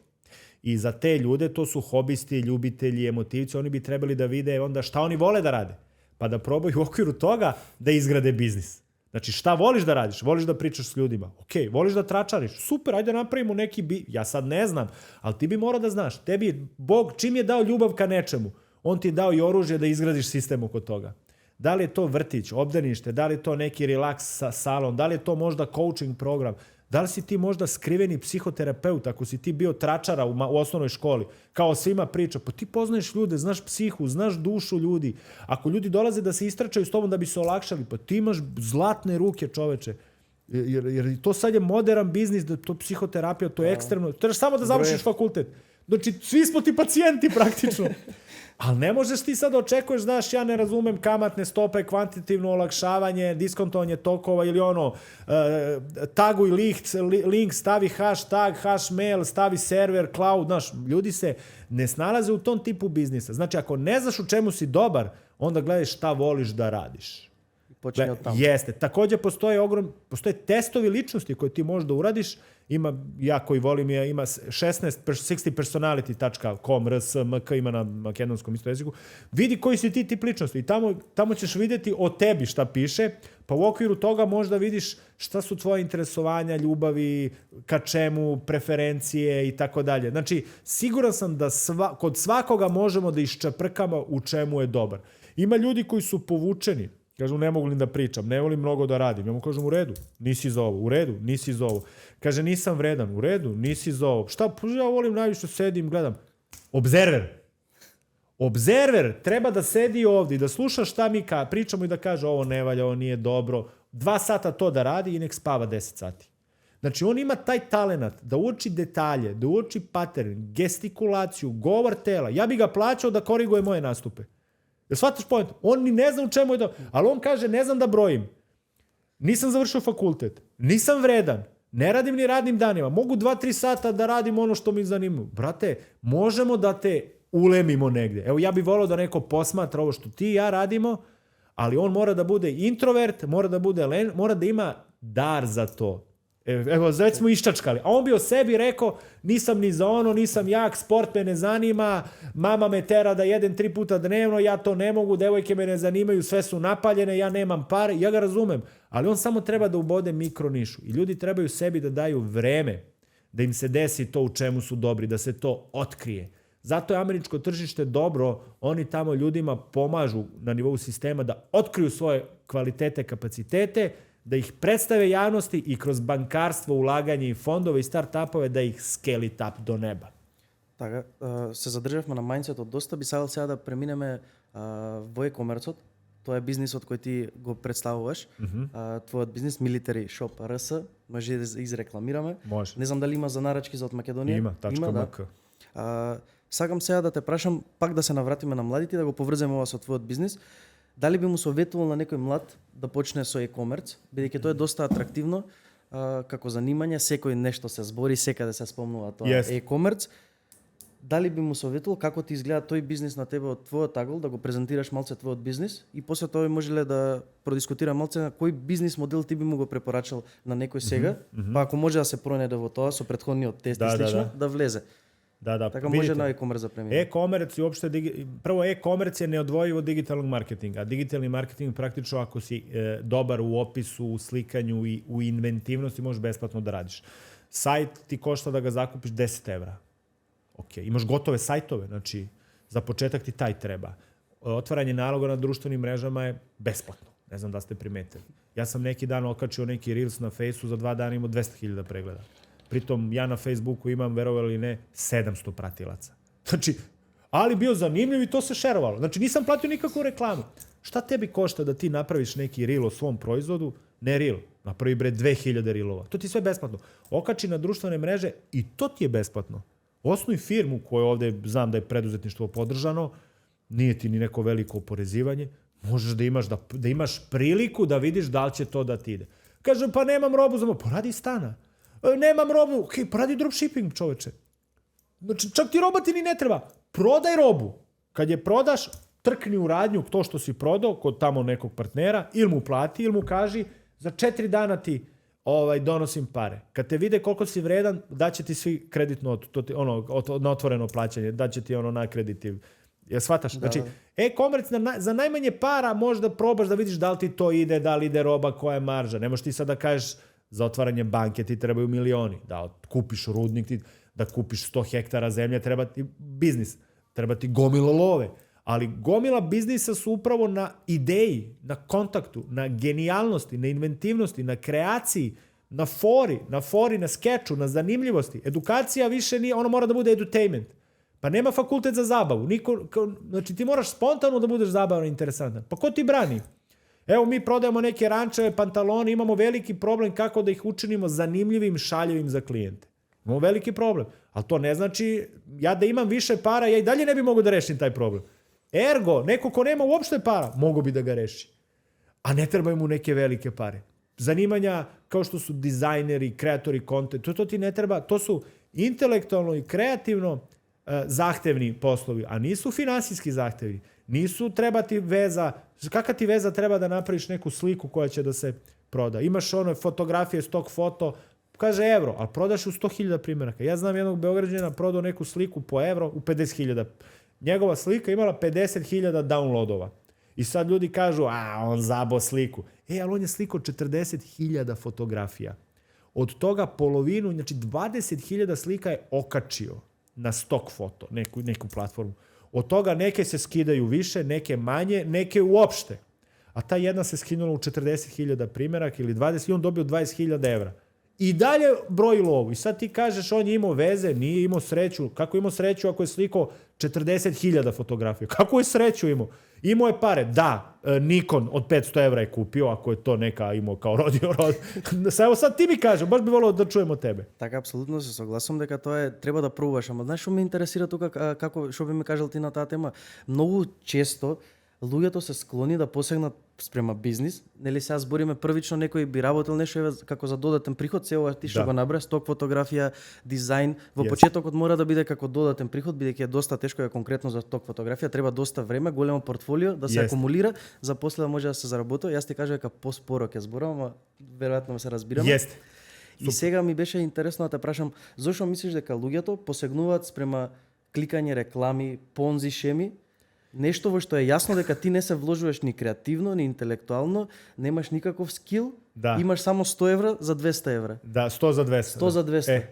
I za te ljude, to su hobisti, ljubitelji, emotivci, oni bi trebali da vide onda šta oni vole da rade. Pa da probaju u okviru toga da izgrade biznis. Znači, šta voliš da radiš? Voliš da pričaš s ljudima? Ok, voliš da tračariš? Super, ajde napravimo neki ja sad ne znam, ali ti bi morao da znaš. Tebi Bog čim je dao ljubav ka nečemu, on ti je dao i oružje da izgradiš sistem oko toga. Da li je to vrtić, obdanište, da li je to neki relaks salon, da li je to možda coaching program, da li si ti možda skriveni psihoterapeut, ako si ti bio tračara u osnovnoj školi, kao svima priča, pa ti poznaješ ljude, znaš psihu, znaš dušu ljudi. Ako ljudi dolaze da se istračaju s tobom da bi se olakšali, pa ti imaš zlatne ruke, čoveče. Jer to sad je modern biznis, da to psihoterapija, to je ekstremno. Trebaš samo da završiš fakultet. Znači, svi smo ti pacijenti praktično. Ali ne možeš ti sad očekuješ, znaš, ja ne razumem kamatne stope, kvantitativno olakšavanje, diskontovanje tokova ili taguj link, stavi hashtag, hashmail, stavi server, cloud, znaš, ljudi se ne snalaze u tom tipu biznisa. Znači, ako ne znaš u čemu si dobar, onda gledaj šta voliš da radiš. Počinje od tamo. Jeste. Također postoje testovi ličnosti koje ti možeš da uradiš. Ja koji volim ima 60personality.com rsmk ima na makedonskom isto jeziku. Vidi koji si ti tip ličnosti i tamo ćeš vidjeti o tebi šta piše, pa u okviru toga možda vidiš šta su tvoje interesovanja, ljubavi, ka čemu, preferencije i tako dalje. Znači, siguran sam da kod svakoga možemo da iščeprkamo u čemu je dobar. Ima ljudi koji su povučeni. Kažu, ne mogu li da pričam, ne volim mnogo da radim. Ja mu kažem, u redu, nisi za ovo. U redu, nisi za ovo. Kaže, nisam vredan. U redu, nisi za ovo. Šta? Ja volim najviše sedim, gledam. Obzerver treba da sedi ovdje i da sluša šta mi pričamo i da kaže, ovo ne valja, ovo nije dobro. 2 sata to da radi i nek spava 10 sati. Znači, on ima taj talenat da uoči detalje, da uoči pattern, gestikulaciju, govor tela. Ja bi ga plaćao da koriguje moje nastupe. Jer shvataš point? On ni ne zna u čemu je to. Ali on kaže, ne znam da brojim. Nisam završio fakultet. Nisam vredan. Ne radim ni radnim danima. Mogu 2-3 sata da radim ono što mi zanima. Brate, možemo da te ulemimo negdje. Evo, ja bih volio da neko posmatra ovo što ti i ja radimo, ali on mora da bude introvert, mora da ima dar za to. Evo, već smo iščačkali. A on bi o sebi rekao, nisam ni za ono, nisam jak, sport me ne zanima, mama me tera da jedem 3 puta dnevno, ja to ne mogu, devojke me ne zanimaju, sve su napaljene, ja nemam pare, ja ga razumem. Ali on samo treba da ubode mikronišu. I ljudi trebaju sebi da daju vreme da im se desi to u čemu su dobri, da se to otkrije. Zato je američko tržište dobro, oni tamo ljudima pomažu na nivou sistema da otkriju svoje kvalitete, kapacitete, da ih predstave javnosti i kroz bankarstvo, ulaganje i fondove i start-upove da ih scale it up do neba. Така, се задржавме на мајндсетот доста, би сакал сега да преминеме во e-комерцот. Тоа е бизнисот кој ти го представуваш. Твојот бизнис Military Shop RS, може да изрекламираме. Може. Не знам дали има за нарачки за од Македонија. Има, .mk. Сакам сега да те прашам, пак да се навратиме на младите, да го поврземе ова со твојот бизнис. Дали би му советувал на некој млад да почне со e-commerce, бидејќи тоа е доста атрактивно како занимање, секој нешто се збори, секаде се спомнува тоа e-commerce. Дали би му советувал како ти изгледа тој бизнис на тебе од твојот агол, да го презентираш малце твојот бизнис и после тоа можеле да продискутира малце на кој бизнис модел ти би му го препорачал на некој сега, па ако може да се пронајде во тоа со претходниот тест и слично, да влезе. Да, така може на e-commerce да премине. E-commerce и опште прво e-commerce е неодвоjivo од дигиталnog маркетинга. А дигитални маркетинг практично ако си добар у опису, у сликању и у инвентивности можеш бесплатно да радиш. Сајт ти кошта да ga закупиш 10 евра. Океј, имаш готове сајтове, значи за почетак ти тај треба. Отварање налога на друштвеним мрежама е бесплатно. Не знам да сте приметили. Јас сам неки дан окачио неки reels на Фейсу, за 2 дана имao 200.000 прегледа. Притом ја на Фейсбуку имам, веровали или не, 700 пратилаца. Значи, али био занимљив и то се шеровало. Значи, нисам платио никакvu рекламу. Šta tebi košta da ti napraviš neki reel o svom proizvodu? Ne reel, napravi bre 2000 reelova. To ti je sve besplatno. Okači na društvene mreže i to ti je besplatno. Osnuj firmu koju ovde znam da je preduzetništvo podržano, nije ti ni neko veliko oporezivanje, možeš da imaš priliku da vidiš da li će to da ti ide. Kažem, pa nemam robu za pa radi stana. Nemam robu, okej, pa radi dropshipping, čoveče. Znači, čak ti roba ti ni ne treba. Prodaj robu. Kad je prodaš, trkni u radnju to što si prodao kod tamo nekog partnera, ili mu plati, ili mu kaži, za 4 dana ti donosim pare. Kad te vide koliko si vredan, daće ti svi kreditno na otvoreno plaćanje, daće ti na krediti. Ja shvataš? Znači, e-commerce za najmanje para možda probaš da vidiš da li ti to ide, da li ide roba, koja je marža. Ne možeš ti sad da kažeš za otvaranje banke ti trebaju milioni, da kupiš rudnik, da kupiš 100 hektara zemlje, treba ti biznis, treba ti gomila love. Ali gomila biznisa su upravo na ideji, na kontaktu, na genijalnosti, na inventivnosti, na kreaciji, na fori, na skeču, na zanimljivosti. Edukacija više nije, ono mora da bude edutainment. Pa nema fakultet za zabavu. Znači ti moraš spontano da budeš zabavan i interesantan. Pa ko ti brani? Evo mi prodajemo neke rančeve, pantalone, imamo veliki problem kako da ih učinimo zanimljivim, šaljivim za klijente. Imamo veliki problem. Ali to ne znači, ja da imam više para, ja i dalje ne bi mogao da rešim taj problem. Ergo, neko ko nema uopšte para, mogo bi da ga reši. A ne trebaju mu neke velike pare. Zanimanja kao što su dizajneri, kreatori kontent, to ti ne treba, to su intelektualno i kreativno zahtevni poslovi, a nisu finansijski zahtevni. Nisu treba ti veza, kakva ti veza treba da napraviš neku sliku koja će da se proda. Imaš ono fotografije, stok foto, kaže evro, ali prodaš u 100.000 primjeraka. Ja znam jednog Beograđana prodao neku sliku po evro u 50.000. Njegova slika imala 50.000 downloadova. I sad ljudi kažu, on zabo sliku. Ali on je slikao 40.000 fotografija. Od toga polovinu, znači 20.000 slika je okačio na stock foto, neku platformu. Od toga neke se skidaju više, neke manje, neke uopšte. A ta jedna se skinula u 40.000 primjeraka ili 20 i on dobio 20.000 evra. I dalje broji lovu. I sad ti kažeš on je imao veze, nije imao sreću. Kako je imao sreću ako je slikao 40.000 fotografija? Kako je sreću imao? Imao je pare. Da, Nikon od 500 evra je kupio, ako je to neka imao kao rodio. Evo sad ti mi kažeš, baš bi volio da čujemo tebe. Така, апсолутно се согласувам дека тоа е треба да пробуваш, ама знаеш што ме интересира тука како што би ме кажал ти на таа тема? Многу често луѓето се склони да посегнат спрема бизнис, нели сега збориме првично некој би работел нешто како за додатен приход, се ова ти што го набра, сток фотографија, дизајн, во почетокот мора да биде како додатен приход, бидејќи е доста тешко е конкретно за сток фотографија, треба доста време, големо портфолио да се акумулира, за после да може да се заработи. Јас ти кажам дека поспоро ќе зборам, ама веројатно се разбираме. И сега ми беше интересно да те прашам, зошто мислиш дека луѓето посегнуваат спрема кликање реклами, понзи шеми, нешто во што е јасно дека ти не се вложуваш ни креативно, ни интелектуално, немаш никаков скил, имаш само 100 евра за 200 евра. Да, 100 за 200. 100 за 200.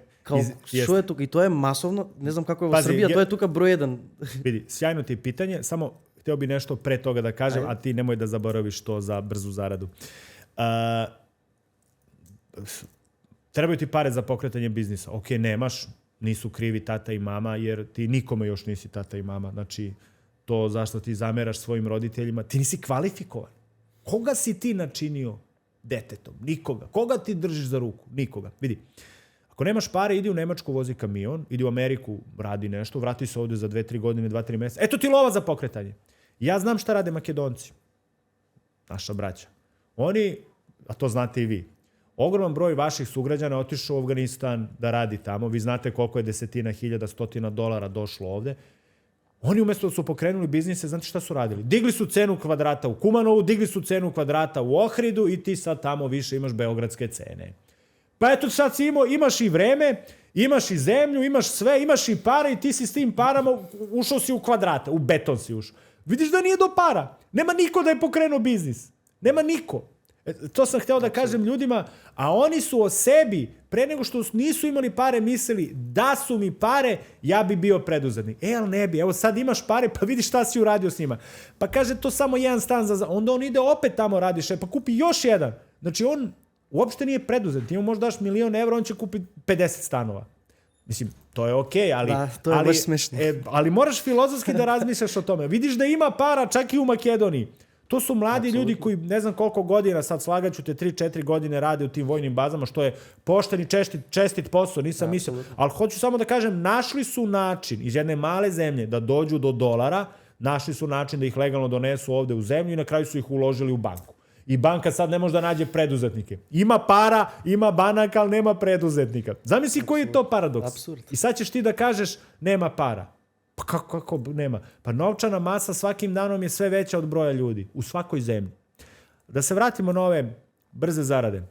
Што е тука? И тоа е масовно, не знам како е во Србија, тоа е тука број 1. Види, сјајно ти питање, само hteo bi nešto pre toga da kažem, a ti nemoj da zaboraviš to za brzu zaradu. Trebaju ti pare za pokretanje biznisa. Ok, nemaš, nisu krivi tata i mama, jer ti nikome još nisi tata i mama. Znači, to zašto ti zameraš svojim roditeljima. Ti nisi kvalifikovan. Koga si ti načinio detetom? Nikoga. Koga ti držiš za ruku? Nikoga. Vidi, ako nemaš pare, idi u Nemačku, vozi kamion, idi u Ameriku, radi nešto, vrati se ovde za 2-3 godine, 2-3 meseca. Eto ti lova za pokretanje. Ja znam šta rade Makedonci. Naša braća. Oni, a to znate i vi, ogroman broj vaših sugrađana otišao u Afganistan da radi tamo. Vi znate koliko je desetina hiljada, stotina dolara došlo ovde. Oni umjesto da su pokrenuli biznise, znate šta su radili? Digli su cenu kvadrata u Kumanovu, digli su cenu kvadrata u Ohridu i ti sad tamo više imaš beogradske cene. Pa eto sad si imaš i vreme, imaš i zemlju, imaš sve, imaš i pare i ti si s tim parama ušao si u kvadrate, u beton si ušao. Vidiš da nije do para. Nema niko da je pokrenuo biznis. Nema niko. To sam hteo da kažem ljudima, a oni su o sebi, pre nego što nisu imali pare, mislili da su mi pare, ja bi bio preduzetnik. Ali ne bi, evo sad imaš pare, pa vidi šta si uradio s njima. Pa kaže to samo jedan stan, onda on ide opet tamo radiš, pa kupi još jedan. Znači on uopšte nije preduzetnik, ti mu možda daš €1.000.000, on će kupiti 50 stanova. Mislim, to je okej, ali... Da, to je baš smešno. Ali moraš filozofski da razmišljaš o tome. Vidiš da ima para čak i u Makedoniji. To su mladi ljudi koji ne znam koliko godina, sad slagaću te 3-4 godine rade u tim vojnim bazama, što je pošten i čestit posao, nisam mislio. Ali hoću samo da kažem, našli su način iz jedne male zemlje da dođu do dolara, našli su način da ih legalno donesu ovde u zemlju i na kraju su ih uložili u banku. I banka sad ne može da nađe preduzetnike. Ima para, ima banaka, ali nema preduzetnika. Zamisli koji je to paradoks. Apsurd. I sad ćeš ti da kažeš nema para. Pa kako nema? Pa novčana masa svakim danom je sve veća od broja ljudi u svakoj zemlji. Da se vratimo na ove brze zarade.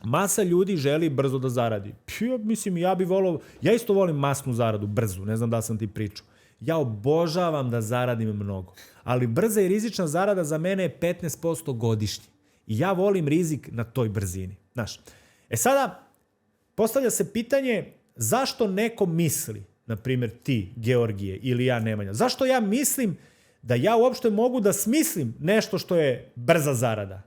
Masa ljudi želi brzo da zaradi. Mislim, ja isto volim masnu zaradu, brzu, ne znam da sam ti pričao. Ja obožavam da zaradim mnogo. Ali brza i rizična zarada za mene je 15% godišnje. I ja volim rizik na toj brzini. Znaš. Sada, postavlja se pitanje zašto neko misli, na primjer ti, Georgije, ili ja, Nemanja, zašto ja mislim da ja uopšte mogu da smislim nešto što je brza zarada?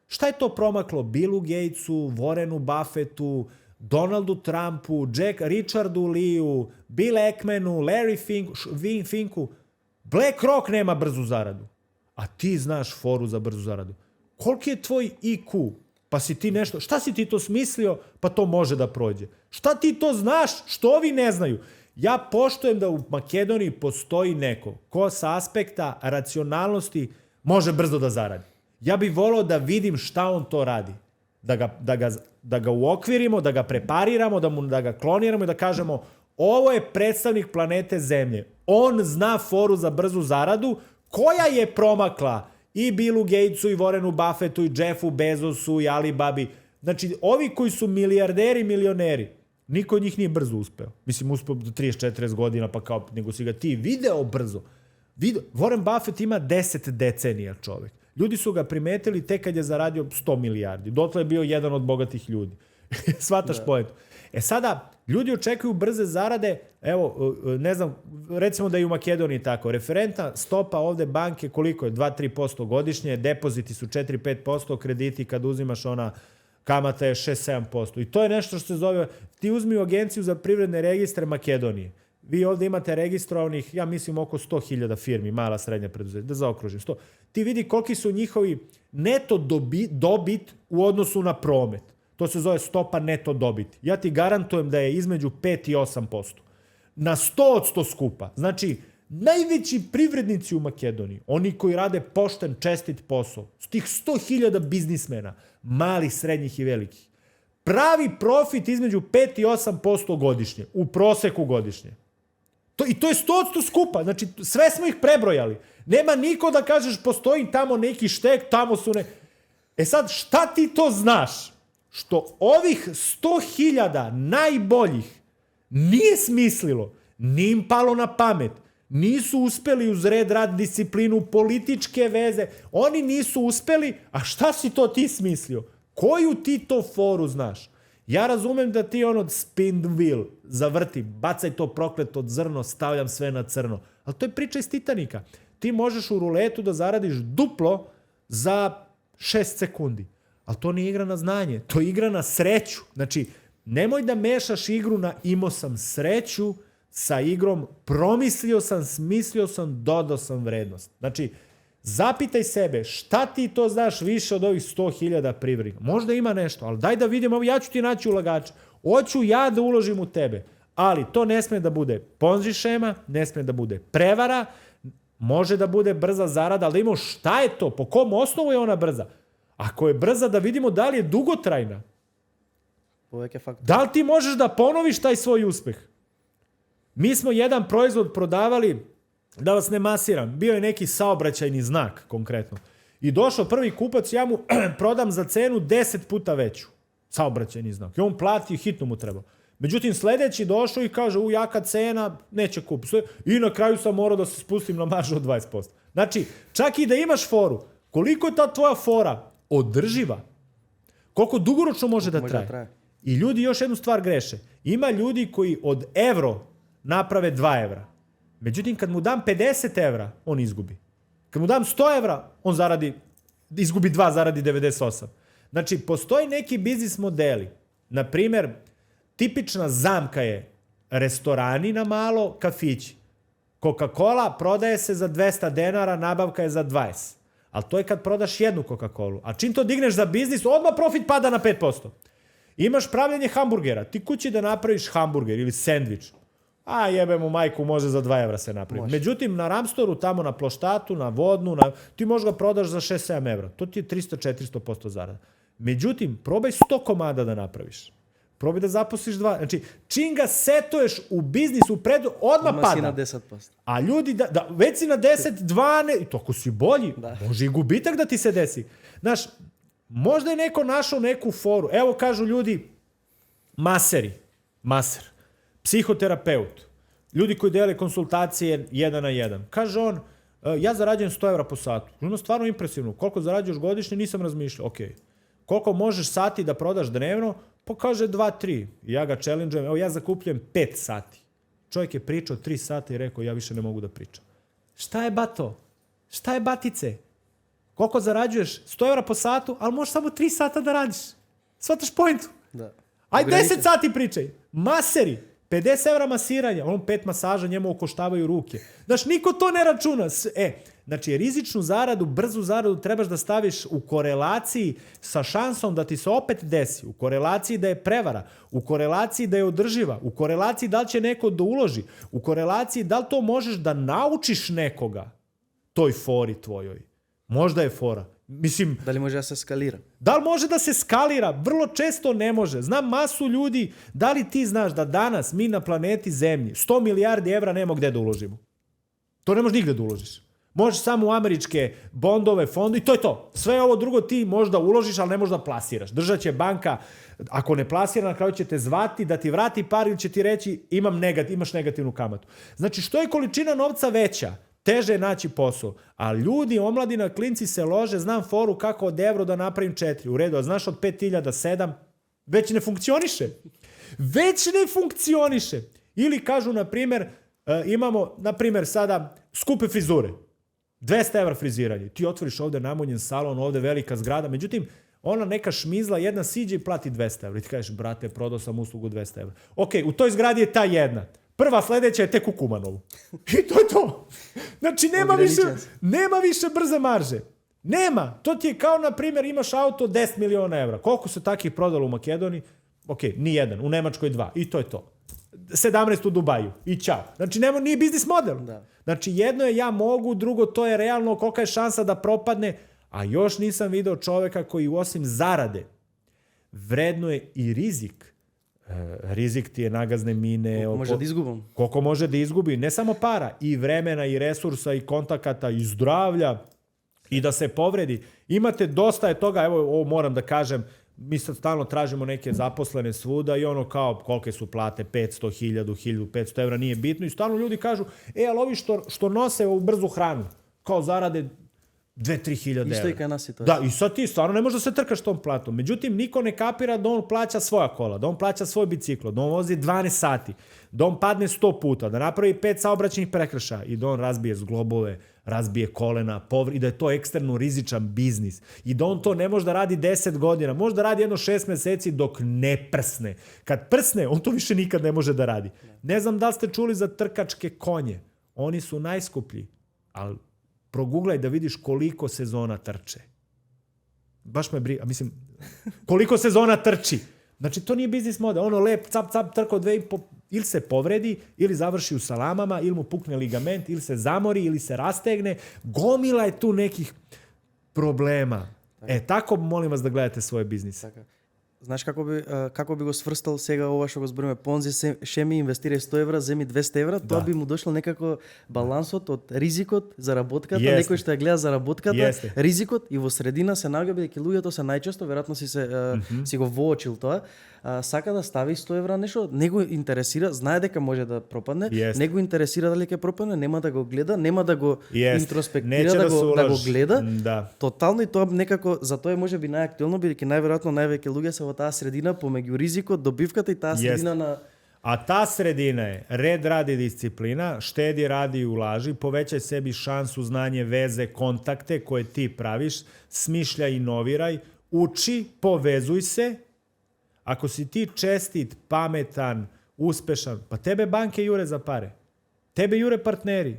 Šta je to promaklo Billu Gatesu, Warrenu Buffettu, Donaldu Trumpu, Richardu Leeu, Bill Ackmanu, Larry Finku? BlackRock nema brzu zaradu. A ti znaš foru za brzu zaradu. Koliki je tvoj IQ? Pa si ti nešto... Šta si ti to smislio? Pa to može da prođe. Šta ti to znaš što ovi ne znaju? Ja poštujem da u Makedoniji postoji neko ko sa aspekta racionalnosti može brzo da zaradi. Ja bih volao da vidim šta on to radi. Da ga uokvirimo, da ga prepariramo, da ga kloniramo i da kažemo ovo je predstavnik planete Zemlje. On zna foru za brzu zaradu koja je promakla i Billu Gatesu, i Warrenu Buffettu, i Jeffu Bezosu, i Alibabi. Znači, ovi koji su milijarderi, milioneri, niko od njih nije brzo uspeo. Mislim, uspeo do 30-40 godina, pa kao, nego si ga ti video brzo. Warren Buffett ima 10 decenija, čovek. Ljudi su ga primetili tek kad je zaradio 100 milijardi. Dotle je bio jedan od bogatih ljudi. Shvataš poentu. Sada, ljudi očekuju brze zarade, evo, ne znam, recimo da je u Makedoniji tako. Referentna stopa ovde banke koliko je? 2-3% godišnje, depoziti su 4-5%, krediti kad uzimaš ona kamata je 6-7%. I to je nešto što se zove, ti uzmi u Agenciju za privredne registre Makedonije. Vi ovde imate registrovanih, ja mislim, oko 100.000 firmi, mala, srednja preduzeća, da zaokružim 100. Ti vidi koliki su njihovi neto dobit u odnosu na promet. To se zove stopa neto dobiti. Ja ti garantujem da je između 5 i 8%. Na 100% skupa. Znači, najveći privrednici u Makedoniji, oni koji rade pošten, čestit posao, s tih 100.000 biznismena, malih, srednjih i velikih, pravi profit između 5 i 8% godišnje, u proseku godišnje. I to je 100% skupa, znači sve smo ih prebrojali. Nema niko da kažeš postoji tamo neki štek, tamo su sad, šta ti to znaš? Što ovih 100.000 najboljih nije smislilo, nije im palo na pamet, nisu uspeli uz red, rad, disciplinu, političke veze, oni nisu uspeli, a šta si to ti smislio? Koju ti to foru znaš? Ja razumem da ti spin the wheel, zavrti, bacaj to prokleto zrno, stavljam sve na crno. Ali to je priča iz Titanika. Ti možeš u ruletu da zaradiš duplo za 6 sekundi. Ali to nije igra na znanje, to je igra na sreću. Znači, nemoj da mešaš igru na imao sam sreću sa igrom, promislio sam, smislio sam, dodao sam vrednost. Znači, zapitaj sebe, šta ti to znaš više od ovih 100.000 privrednika? Možda ima nešto, ali daj da vidimo, ja ću ti naći ulagača. Hoću ja da uložim u tebe. Ali to ne sme da bude ponzi šema, ne sme da bude prevara, može da bude brza zarada, ali da imamo šta je to, po kom osnovu je ona brza. Ako je brza, da vidimo da li je dugotrajna. Da li ti možeš da ponoviš taj svoj uspeh? Mi smo jedan proizvod prodavali, da vas ne masiram, bio je neki saobraćajni znak konkretno. I došao prvi kupac, ja mu prodam za cenu 10 puta veću. Saobraćajni znak. I on plati i hitno mu treba. Međutim, sljedeći došao i kaže, jaka cena, neće kupiti. I na kraju sam morao da se spustim na maržu od 20%. Znači, čak i da imaš foru, koliko je ta tvoja fora održiva? Koliko dugoročno može da traje? I ljudi još jednu stvar greše. Ima ljudi koji od evro naprave 2 evra. Međutim, kad mu dam 50 evra, on izgubi. Kad mu dam 100 evra, on izgubi 2, zaradi 98. Znači, postoji neki biznis modeli. Naprimjer, tipična zamka je restorani na malo, kafići. Coca-Cola prodaje se za 200 denara, nabavka je za 20. Ali to je kad prodaš jednu Coca-Colu. A čim to digneš za biznis, odmah profit pada na 5%. Imaš pravljenje hamburgera. Ti kući da napraviš hamburger ili sendvič. A jebe mu majku, može za 2 evra se napravi. Međutim, na Ramstoru, tamo na Ploštatu, na Vodnu, ti možeš ga prodaš za 6-7 evra. To ti je 300-400% zarada. Međutim, probaj 100 komada da napraviš. Probaj da zaposliš 2. Znači, čim ga setuješ u biznisu, odmah pada. Si na 10%. A ljudi, već si na 10, 12, i to ako si bolji, može i gubitak da ti se desi. Znaš, možda je neko našao neku foru. Evo kažu ljudi, maser, psihoterapeut, ljudi koji dele konsultacije 1 na 1. Kaže on, ja zarađujem 100 evra po satu. Ono stvarno impresivno. Koliko zarađuješ godišnje, nisam razmišljao. Ok. Koliko možeš sati da prodaš dnevno? Pa kaže 2-3. Ja ga challenge-ujem. Evo ja zakupljujem 5 sati. Čovjek je pričao 3 sata i rekao ja više ne mogu da pričam. Šta je bato? Šta je batice? Koliko zarađuješ? 100 evra po satu, ali možeš samo 3 sata da radiš. Shvataš pointu? Da. Aj 10 sati pričaj. Maseri. 50 evra masiranja. 5 masaža njemu okoštavaju ruke. Znaš, niko to ne računa. Znači, rizičnu zaradu, brzu zaradu trebaš da staviš u korelaciji sa šansom da ti se opet desi. U korelaciji da je prevara. U korelaciji da je održiva. U korelaciji da li će neko da uloži. U korelaciji da li to možeš da naučiš nekoga toj fori tvojoj. Možda je fora. Mislim, da li može da se skalira? Da li može da se skalira? Vrlo često ne može. Znam masu ljudi, da li ti znaš da danas mi na planeti Zemlji 100 milijardi evra nema gde da uložimo? To ne možeš nigde da uložiš. Možeš samo u američke bondove, fonde i to je to. Sve ovo drugo ti možda uložiš, ali ne možeš da plasiraš. Držat će banka, ako ne plasira, na kraju će te zvati da ti vrati par ili će ti reći imaš negativnu kamatu. Znači, što je količina novca veća, teže je naći posao. A ljudi, omladina, klinci se lože, znam foru kako od evro da napravim 4. U redu, a znaš od 5.000 7, već ne funkcioniše. Već ne funkcioniše. Ili kažu, na primjer, imamo, na primjer, sada skupe frizure. 200 evra friziranje. Ti otvoriš ovdje namonjen salon, ovdje velika zgrada. Međutim, ona neka šmizla, jedna siđe i plati 200 evra. I ti kažeš, brate, prodao sam uslugu 200 evra. Ok, u toj zgradi je ta jedna. Prva sljedeća je tek u Kumanovu. I to je to. Znači, nema više brze marže. Nema. To ti je kao, na primjer, imaš auto 10 miliona evra. Koliko se takih prodalo u Makedoniji? Ok, ni jedan. U Nemačkoj 2. I to je to. 17 u Dubaju. I ćao. Znači, nije biznis model. Da. Znači, jedno je ja mogu, drugo to je realno, kolika je šansa da propadne, a još nisam video čoveka koji osim zarade vrednuje i rizik. Rizik ti je nagazne mine. Koliko može da izgubi. Ne samo para, i vremena, i resursa, i kontakata, i zdravlja, i da se povredi. Imate dosta je toga, evo ovo moram da kažem, mi sad stalno tražimo neke zaposlene svuda i ono kao kolike su plate, 500, 1000, 1500 evra, nije bitno. I stalno ljudi kažu, ali ovi što nose ovu brzu hranu, kao zarade 2-3 hiljade Isto i evra. kaj nas situacija. Da, i sad ti stvarno ne možeš da se trkaš tom platom. Međutim, niko ne kapira da on plaća svoja kola, da on plaća svoj biciklo, da on vozi 12 sati, da on padne 100 puta, da napravi 5 saobraćajnih prekršaja i da on razbije zglobove, razbije kolena, i da je to eksterno rizičan biznis. I da on to ne može da radi 10 godina, može da radi jedno 6 meseci dok ne prsne. Kad prsne, on to više nikad ne može da radi. Ne znam da li ste čuli za trkačke konje. Oni su najskuplji, ali proguglaj da vidiš koliko sezona trče. Baš me briga, mislim, koliko sezona trči. Znači, to nije biznis model. Ono lep, cap, trko 2,5, ili se povredi, ili završi u salamama, ili mu pukne ligament, ili se zamori, ili se rastegne. Gomila je tu nekih problema. Tako molim vas da gledate svoje biznise. Така. Знаеш како би го сврстал сега ова што го збориме Понзи шеми, инвестирај 100 евра, земи 200 евра, тоа би му дошло некако балансот од ризикот, заработката, некој што ја гледа заработката, ризикот и во средина се наоѓа бидејќи луѓето се најчесто веројатно си го воочил тоа, сака да стави 100 евра нешто, не го интересира, знае дека може да пропадне, не го интересира дали ќе пропадне, нема да го гледа, нема да го интроспектира, да го гледа. Да. Тотално и тоа некако за тоа е можеби најактуелно бидејќи најверојатно највеќе луѓе се во таа средина помеѓу ризикот, добивката и таа средина на... A ta sredina je red, radi, disciplina, štedi, radi i ulaži, povećaj sebi šansu, znanje, veze, kontakte koje ti praviš, smišljaj, inoviraj, uči, povezuj se. Ako si ti čestit, pametan, uspešan, pa tebe banke jure za pare. Tebe jure partneri.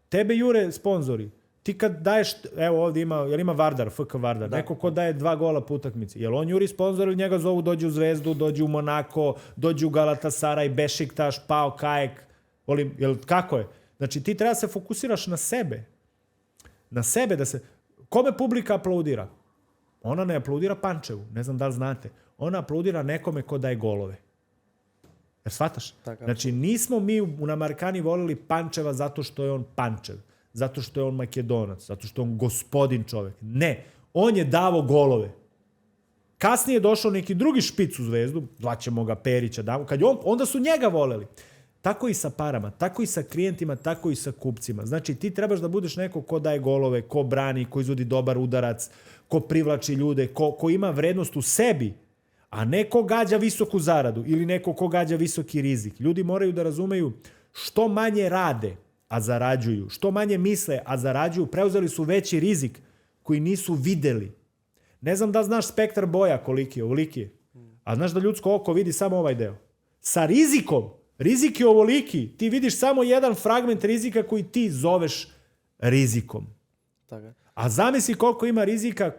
Tebe jure sponzori. Ti kad daješ, evo ovdje ima, jel ima Vardar, FK Vardar, da. Neko ko daje 2 gola po utakmici. Jel on juri sponzor ili njega zovu, dođe u Zvezdu, dođe u Monako, dođe u Galatasaraj, Bešiktaš, Pao, Kajek. Jel kako je? Znači ti treba se fokusiraš na sebe. Na sebe da se... Kome publika aplaudira? Ona ne aplaudira Pančevu, ne znam da li znate. Ona aplaudira nekome ko daje golove. Jer shvataš? Tako, znači nismo mi na Markani volili Pančeva zato što je on Pančev. Zato što je on Makedonac, zato što je on gospodin čovjek. Ne, on je davo golove. Kasnije je došao neki drugi špic u Zvezdu, zvaćemo ga Perića, onda su njega voleli. Tako i sa parama, tako i sa klijentima, tako i sa kupcima. Znači ti trebaš da budeš neko ko daje golove, ko brani, ko izvodi dobar udarac, ko privlači ljude, ko ima vrednost u sebi, a ne ko gađa visoku zaradu ili neko ko gađa visoki rizik. Ljudi moraju da razumeju što manje rade, a zarađuju. Što manje misle, a zarađuju, preuzeli su veći rizik koji nisu videli. Ne znam da znaš spektar boja koliki je. A znaš da ljudsko oko vidi samo ovaj deo. Sa rizikom, rizik je ovoliki, ti vidiš samo jedan fragment rizika koji ti zoveš rizikom. Така. A zamisli koliko ima rizika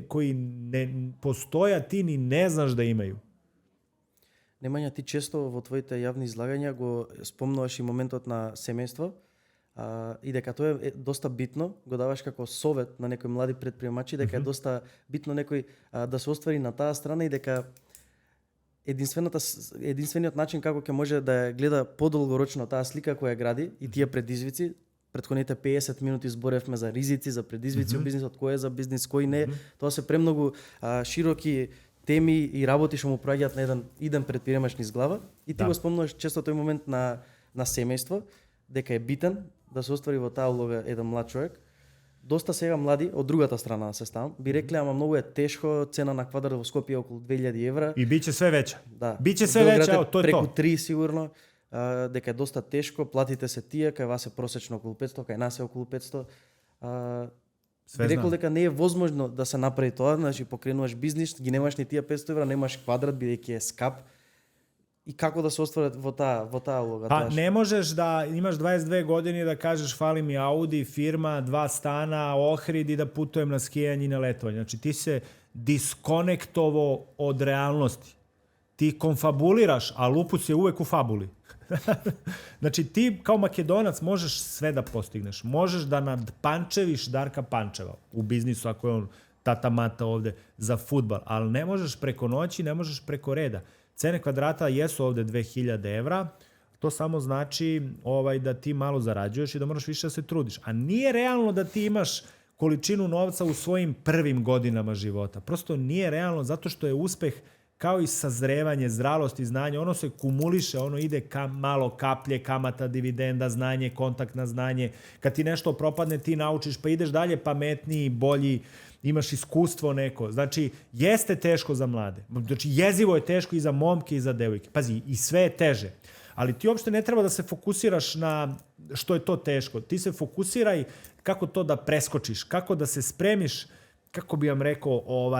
koji ne postoja, ti ni ne znaš da imaju. Немања, ти често во твоите јавни излагања го спомнуваш и моментот на семејство, и дека тоа е доста битно, го даваш како совет на некои млади предприемачи, дека е доста битно некој да се оствари на таа страна и дека единствениот начин како ќе може да гледа подолгорочно таа слика која гради и тие предизвици, претходните 50 минути зборевме за ризици, за предизвици во бизнисот, кој е за бизнис, кој не, тоа се премногу широки теми и работи што му проаѓаат на еден предприемач низ глава и ти го спомнуваш често тој момент на семејство, дека е битен да се оствари во таа улога еден млад човек. Доста сега млади, од другата страна се ставам, би рекле, ама многу е тешко, цена на квадрат во Скопје околу 2000 евра. И биće sve veća. Да. Биće sve veća, to je преку to. 3 сигурно, дека е доста тешко, платите се тие, кај вас е просечно околу 500, кај нас е околу 500. Би рекол дека не е возможно да се направи тоа, значи покренуваш бизнис, ги немаш ни тие 500 евра, немаш квадрат бидејќи е скап. И како да се остварат во таа улога? Pa ne možeš da imaš 22 godine i da kažeš fali mi Audi, firma, 2 stana, Ohrid i da putujem na skijanje i na letovanje. Znači ti se diskonektovo od realnosti. Ti konfabuliraš, a lupus je uvek u fabuli. Znači ti kao Makedonac možeš sve da postigneš. Možeš da nadpančeviš Darka Pančeva u biznisu ako je on tata mata ovde za fudbal, ali ne možeš preko noći, ne možeš preko reda. Cene kvadrata jesu ovde 2000 evra, to samo znači da ti malo zarađuješ i da moraš više da se trudiš. A nije realno da ti imaš količinu novca u svojim prvim godinama života. Prosto nije realno zato što je uspeh kao i sazrevanje, zralost i znanje, ono se kumuliše, ono ide malo kaplje, kamata, dividenda, znanje, kontaktna znanje. Kad ti nešto propadne, ti naučiš, pa ideš dalje pametniji, bolji, imaš iskustvo neko. Znači, jeste teško za mlade. Znači, jezivo je teško i za momke i za devojke. Pazi, i sve je teže. Ali ti uopšte ne treba da se fokusiraš na što je to teško. Ti se fokusiraj kako to da preskočiš, kako da se spremiš, kako bi vam rekao,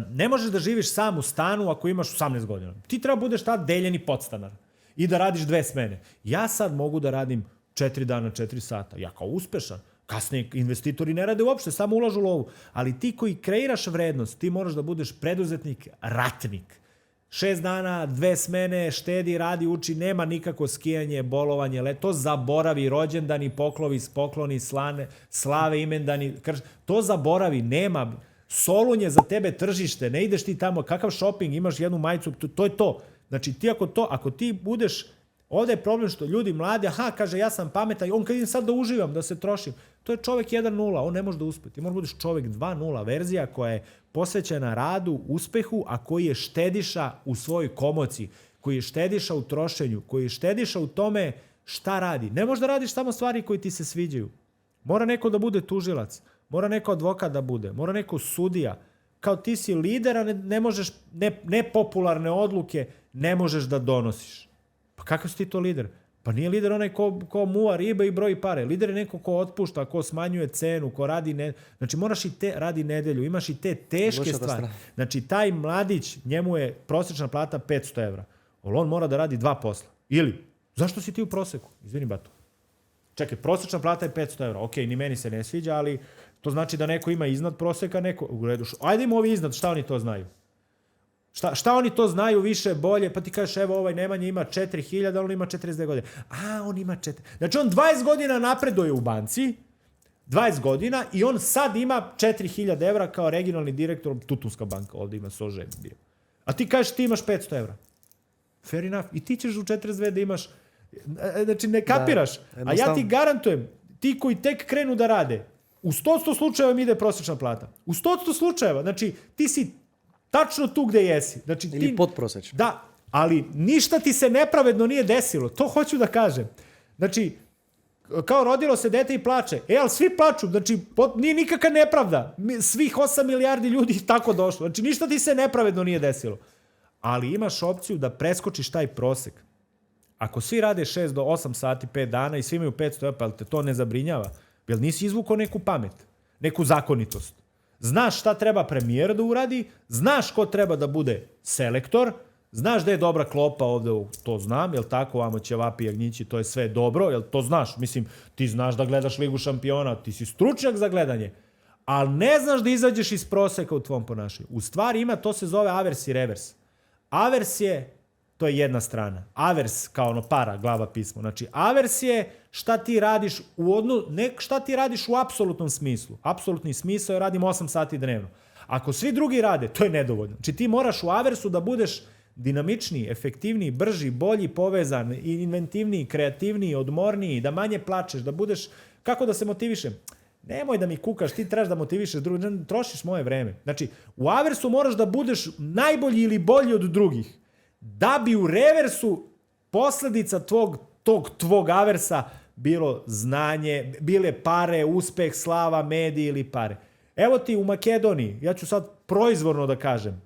ne možeš da živiš sam u stanu ako imaš 18 godina. Ti treba budeš tad deljeni podstanar i da radiš 2 smene. Ja sad mogu da radim 4 dana, 4 sata. Ja kao uspešan. Kasnije investitori ne rade uopšte, samo ulažu lovu. Ali ti koji kreiraš vrednost, ti moraš da budeš preduzetnik, ratnik. 6 dana, 2 smene, štedi, radi, uči, nema nikako skijanje, bolovanje, to zaboravi, rođendani, pokloni, slave, imendani, to zaboravi, nema. Solun je za tebe tržište, ne ideš ti tamo, kakav shopping, imaš jednu majicu, to je to. Znači ti ako ti budeš, ovdje je problem što ljudi mladi, kaže ja sam pametan, on kad idem sad da uživam, da se trošim, to je čovjek 1.0, on ne može da uspe. Ti možeš budeš čovjek 2.0, verzija koja je posvećena radu, uspehu, a koji je štediša u svojoj komoci, koji je štediša u trošenju, koji je štediša u tome šta radi. Ne možeš da radiš samo stvari koji ti se sviđaju. Mora neko da bude tužilac, mora neko advokat da bude, mora neko sudija. Kao ti si lider, a ne možeš, nepopularne odluke ne možeš da donosiš. Pa kakav si ti to lider? Pa nije lider onaj ko muva ribe i broji pare. Lider je neko ko otpušta, ko smanjuje cenu, ko radi... Znači moraš i radi nedelju, imaš i te teške stvari. Znači taj mladić, njemu je prosječna plata 500 evra. Ali on mora da radi 2 posla. Ili, zašto si ti u proseku? Izvini, bato. Čekaj, prosječna plata je 500 evra. Ok, ni meni se ne sviđa, ali to znači da neko ima iznad proseka, neko... U redu, ajde im ovi iznad, šta oni to znaju? Šta oni to znaju više, bolje? Pa ti kažeš, evo ovaj Nemanja ima 4.000, on ima 42 godine. On ima 4. Znači on 20 godina napreduje u banci, 20 godina i on sad ima 4.000 evra kao regionalni direktor, Tutunska banka, ovdje ima Sože bio. A ti kažeš ti imaš 500 evra. Fair enough. I ti ćeš u 42 da imaš... Znači ne kapiraš. A ja ti garantujem, ti koji tek krenu da rade, u 100% slučajeva im ide prosječna plata. U 100% slučajeva. Znači ti si tačno tu gde jesi. Znači, ili podprosečno. Da, ali ništa ti se nepravedno nije desilo. To hoću da kažem. Znači, kao rodilo se dete i plače. Ali svi plaču. Znači, nije nikakva nepravda. Svih 8 milijardi ljudi tako došlo. Znači, ništa ti se nepravedno nije desilo. Ali imaš opciju da preskočiš taj prosek. Ako svi rade 6 do 8 sati, 5 dana i svi imaju 500, pa te to ne zabrinjava. Jel nisi izvukao neku pamet, neku zakonitost? Znaš šta treba premijer da uradi, znaš ko treba da bude selektor, znaš da je dobra klopa ovde, to znam, jel tako, vamo ćevapi, jagnjići, to je sve dobro, jel to znaš? Mislim, ti znaš da gledaš Ligu šampiona, ti si stručnjak za gledanje, ali ne znaš da izađeš iz proseka u tvom ponašanju. U stvari ima, to se zove avers i revers. Avers je, to je jedna strana. Avers, kao ono para, glava pismo. Znači, avers je šta ti radiš šta ti radiš u apsolutnom smislu. Apsolutni smisao je radim 8 sati dnevno. Ako svi drugi rade, to je nedovoljno. Znači, ti moraš u aversu da budeš dinamičniji, efektivniji, brži, bolji, povezan, inventivniji, kreativniji, odmorniji, da manje plačeš, da budeš... Kako da se motivišem? Nemoj da mi kukaš, ti trebaš da motivišeš drugi, trošiš moje vreme. Znači, u aversu moraš da budeš najbolji ili bolji od drugih. Da bi u reversu posljedica tvog aversa bilo znanje, bile pare, uspeh, slava, mediji ili pare. Evo ti u Makedoniji, ja ću sad proizvorno da kažem,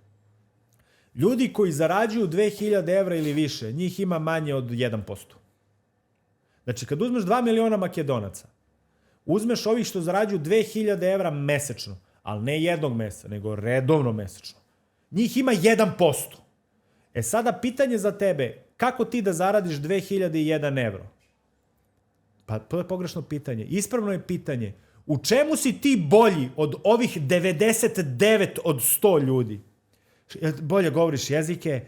ljudi koji zarađuju 2000 evra ili više, njih ima manje od 1%. Znači, kad uzmeš 2 miliona Makedonaca, uzmeš ovih što zarađuju 2000 evra mesečno, ali ne jednog meseca, nego redovno mesečno, njih ima 1%. Sada pitanje za tebe, kako ti da zaradiš 2001 evro? Pa to je pogrešno pitanje. Ispravno je pitanje, u čemu si ti bolji od ovih 99 od 100 ljudi? Bolje govoriš jezike,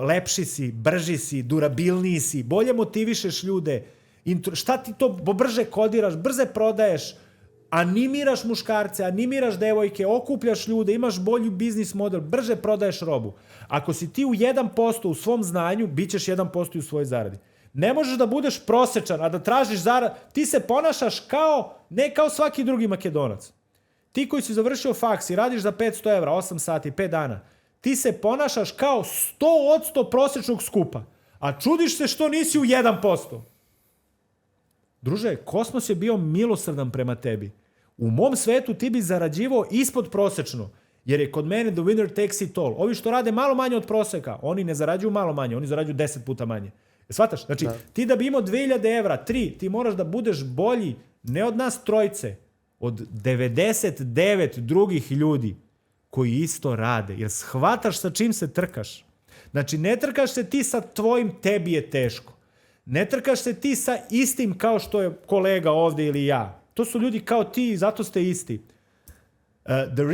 lepši si, brži si, durabilniji si, bolje motivišeš ljude, šta ti to, brže kodiraš, brže prodaješ, animiraš muškarce, animiraš devojke, okupljaš ljude, imaš bolji biznis model, brže prodaješ robu. Ako si ti u 1% u svom znanju, bit ćeš 1% i u svojoj zaradi. Ne možeš da budeš prosečan, a da tražiš zaradu. Ti se ponašaš ne kao svaki drugi Makedonac. Ti koji si završio faks i radiš za 500 evra, 8 sati, 5 dana, ti se ponašaš kao 100% prosječnog skupa, a čudiš se što nisi u 1%. Druže, kosmos je bio milosrdan prema tebi. U mom svetu ti bi zarađivao ispod prosečno, jer je kod mene the winner takes it all. Ovi što rade malo manje od proseka, oni ne zarađuju malo manje, oni zarađuju 10 puta manje. Shvataš? Znači, ti da bi imao 2000 evra, 3, ti moraš da budeš bolji ne od nas trojce, od 99 drugih ljudi koji isto rade. Jer shvataš sa čim se trkaš. Znači, ne trkaš se ti sa tvojim tebi je teško. Ne trkaš se ti sa istim kao što je kolega ovdje ili ja. To su ljudi kao ti i zato ste isti. The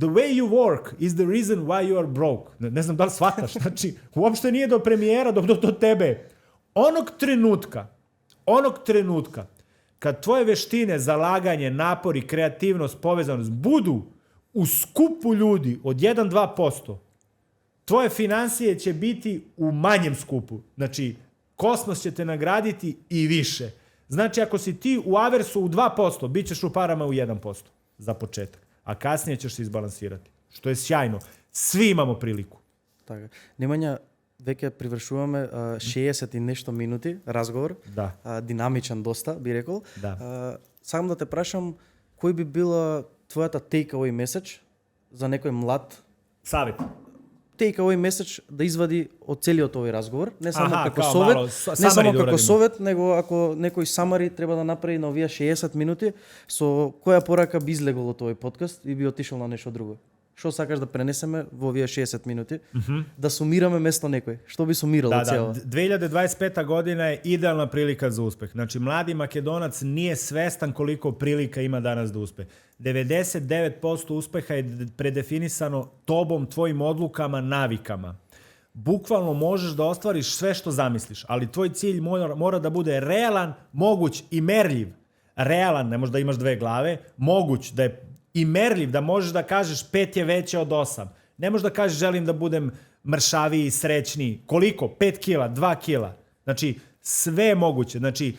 way you work is the reason why you are broke. Ne znam da li shvataš. Znači, uopšte nije do premijera, do tebe. Onog trenutka, kad tvoje veštine, zalaganje, napor i kreativnost, povezanost budu u skupu ljudi od 1-2%, tvoje financije će biti u manjem skupu. Znači, kosmos će te nagraditi i više. Znači, ako si ti u aversu u 2%, bit ćeš u parama u 1% za početak. A kasnije ćeš se izbalansirati. Što je sjajno. Svi imamo priliku. Така. Немања, веќе привршуваме 60 и нешто минути разговор. Да. Динамичен доста, би рекол. Да. Сакам да те прашам, кој би била твојата take-away message за некој млад Savjet. take-away message да извади од целиот овој разговор, не само Аха, како као совет, мало, не само summary да како урадиме. совет, него ако некој самари треба да направи на овие 60 минути, со која порака би излегол од овој подкаст и би отишол на нешто друго? Што сакаш да пренесеме во овие 60 минути? Да сумираме место некој. Што би сумирало цело? 2025. godina je idealna prilika za uspeh. Znači, mladi Makedonac nije svestan koliko prilika ima danas da uspe. 99% uspeha je predefinisano tobom, tvojim odlukama, navikama. Bukvalno možeš da ostvariš sve što zamisliš, ali tvoj cilj mora da bude realan, moguć i merljiv. Realan, ne možeš da imaš dve glave, moguć, da je i merljiv, da možeš da kažeš 5 je veće od 8. Ne možeš da kažeš želim da budem mršaviji, srećniji. Koliko? 5 kila, 2 kila. Znači, sve je moguće. Znači,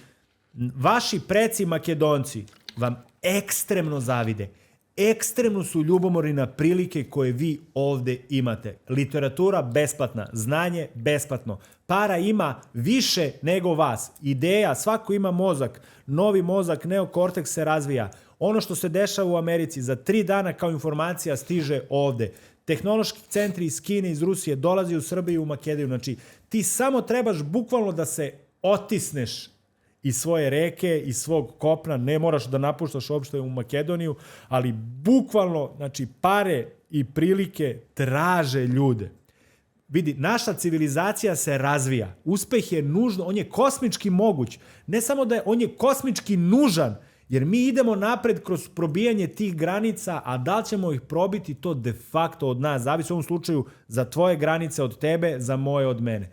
vaši preci Makedonci vam ekstremno zavide. Ekstremno su ljubomorni na prilike koje vi ovde imate. Literatura besplatna, znanje besplatno. Para ima više nego vas. Ideja, svako ima mozak. Novi mozak, neokorteks se razvija. Ono što se dešava u Americi za 3 dana kao informacija stiže ovde. Tehnološki centri iz Kine, iz Rusije dolazi u Srbiju i u Makedoniju. Znači, ti samo trebaš bukvalno da se otisneš iz svoje reke, iz svog kopna, ne moraš da napuštaš uopšte u Makedoniju, ali bukvalno, znači, pare i prilike traže ljude. Vidi, naša civilizacija se razvija. Uspeh je nužno, on je kosmički moguć. Ne samo da je, on je kosmički nužan, jer mi idemo napred kroz probijanje tih granica, a da li ćemo ih probiti, to de facto od nas. Zavisi u ovom slučaju za tvoje granice od tebe, za moje od mene.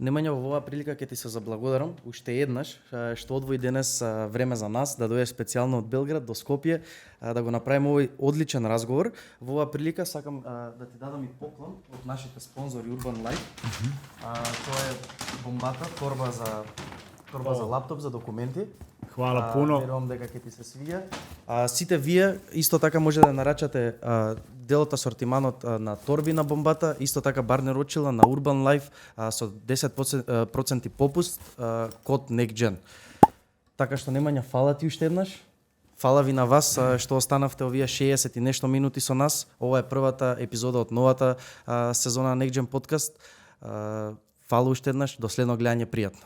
Немања, во оваа прилика ќе ти се заблагодарам уште еднаш што одвои денес време за нас да дојде специјално од Белград до Скопје да го направиме овој одличен разговор. Во оваа прилика сакам да ти дадам и поклон од нашите спонзори Urban Life. Тоа е бомбата, торба за лаптоп, за документи. Hvala puno. Верувам дека ќе ти се свиѓа. Сите вие исто така може да нарачате дел од асортиманот на торби на бомбата, исто така барнер очила на Urban Life со 10% попуст, код NEXTGEN. Така што Немања, фала ти уште еднаш. Фала ви на вас што останавте овие 60 и нешто минути со нас. Ова е првата епизода од новата сезона на NEXTGEN подкаст. Фала уште еднаш, до следно гледање, пријатно.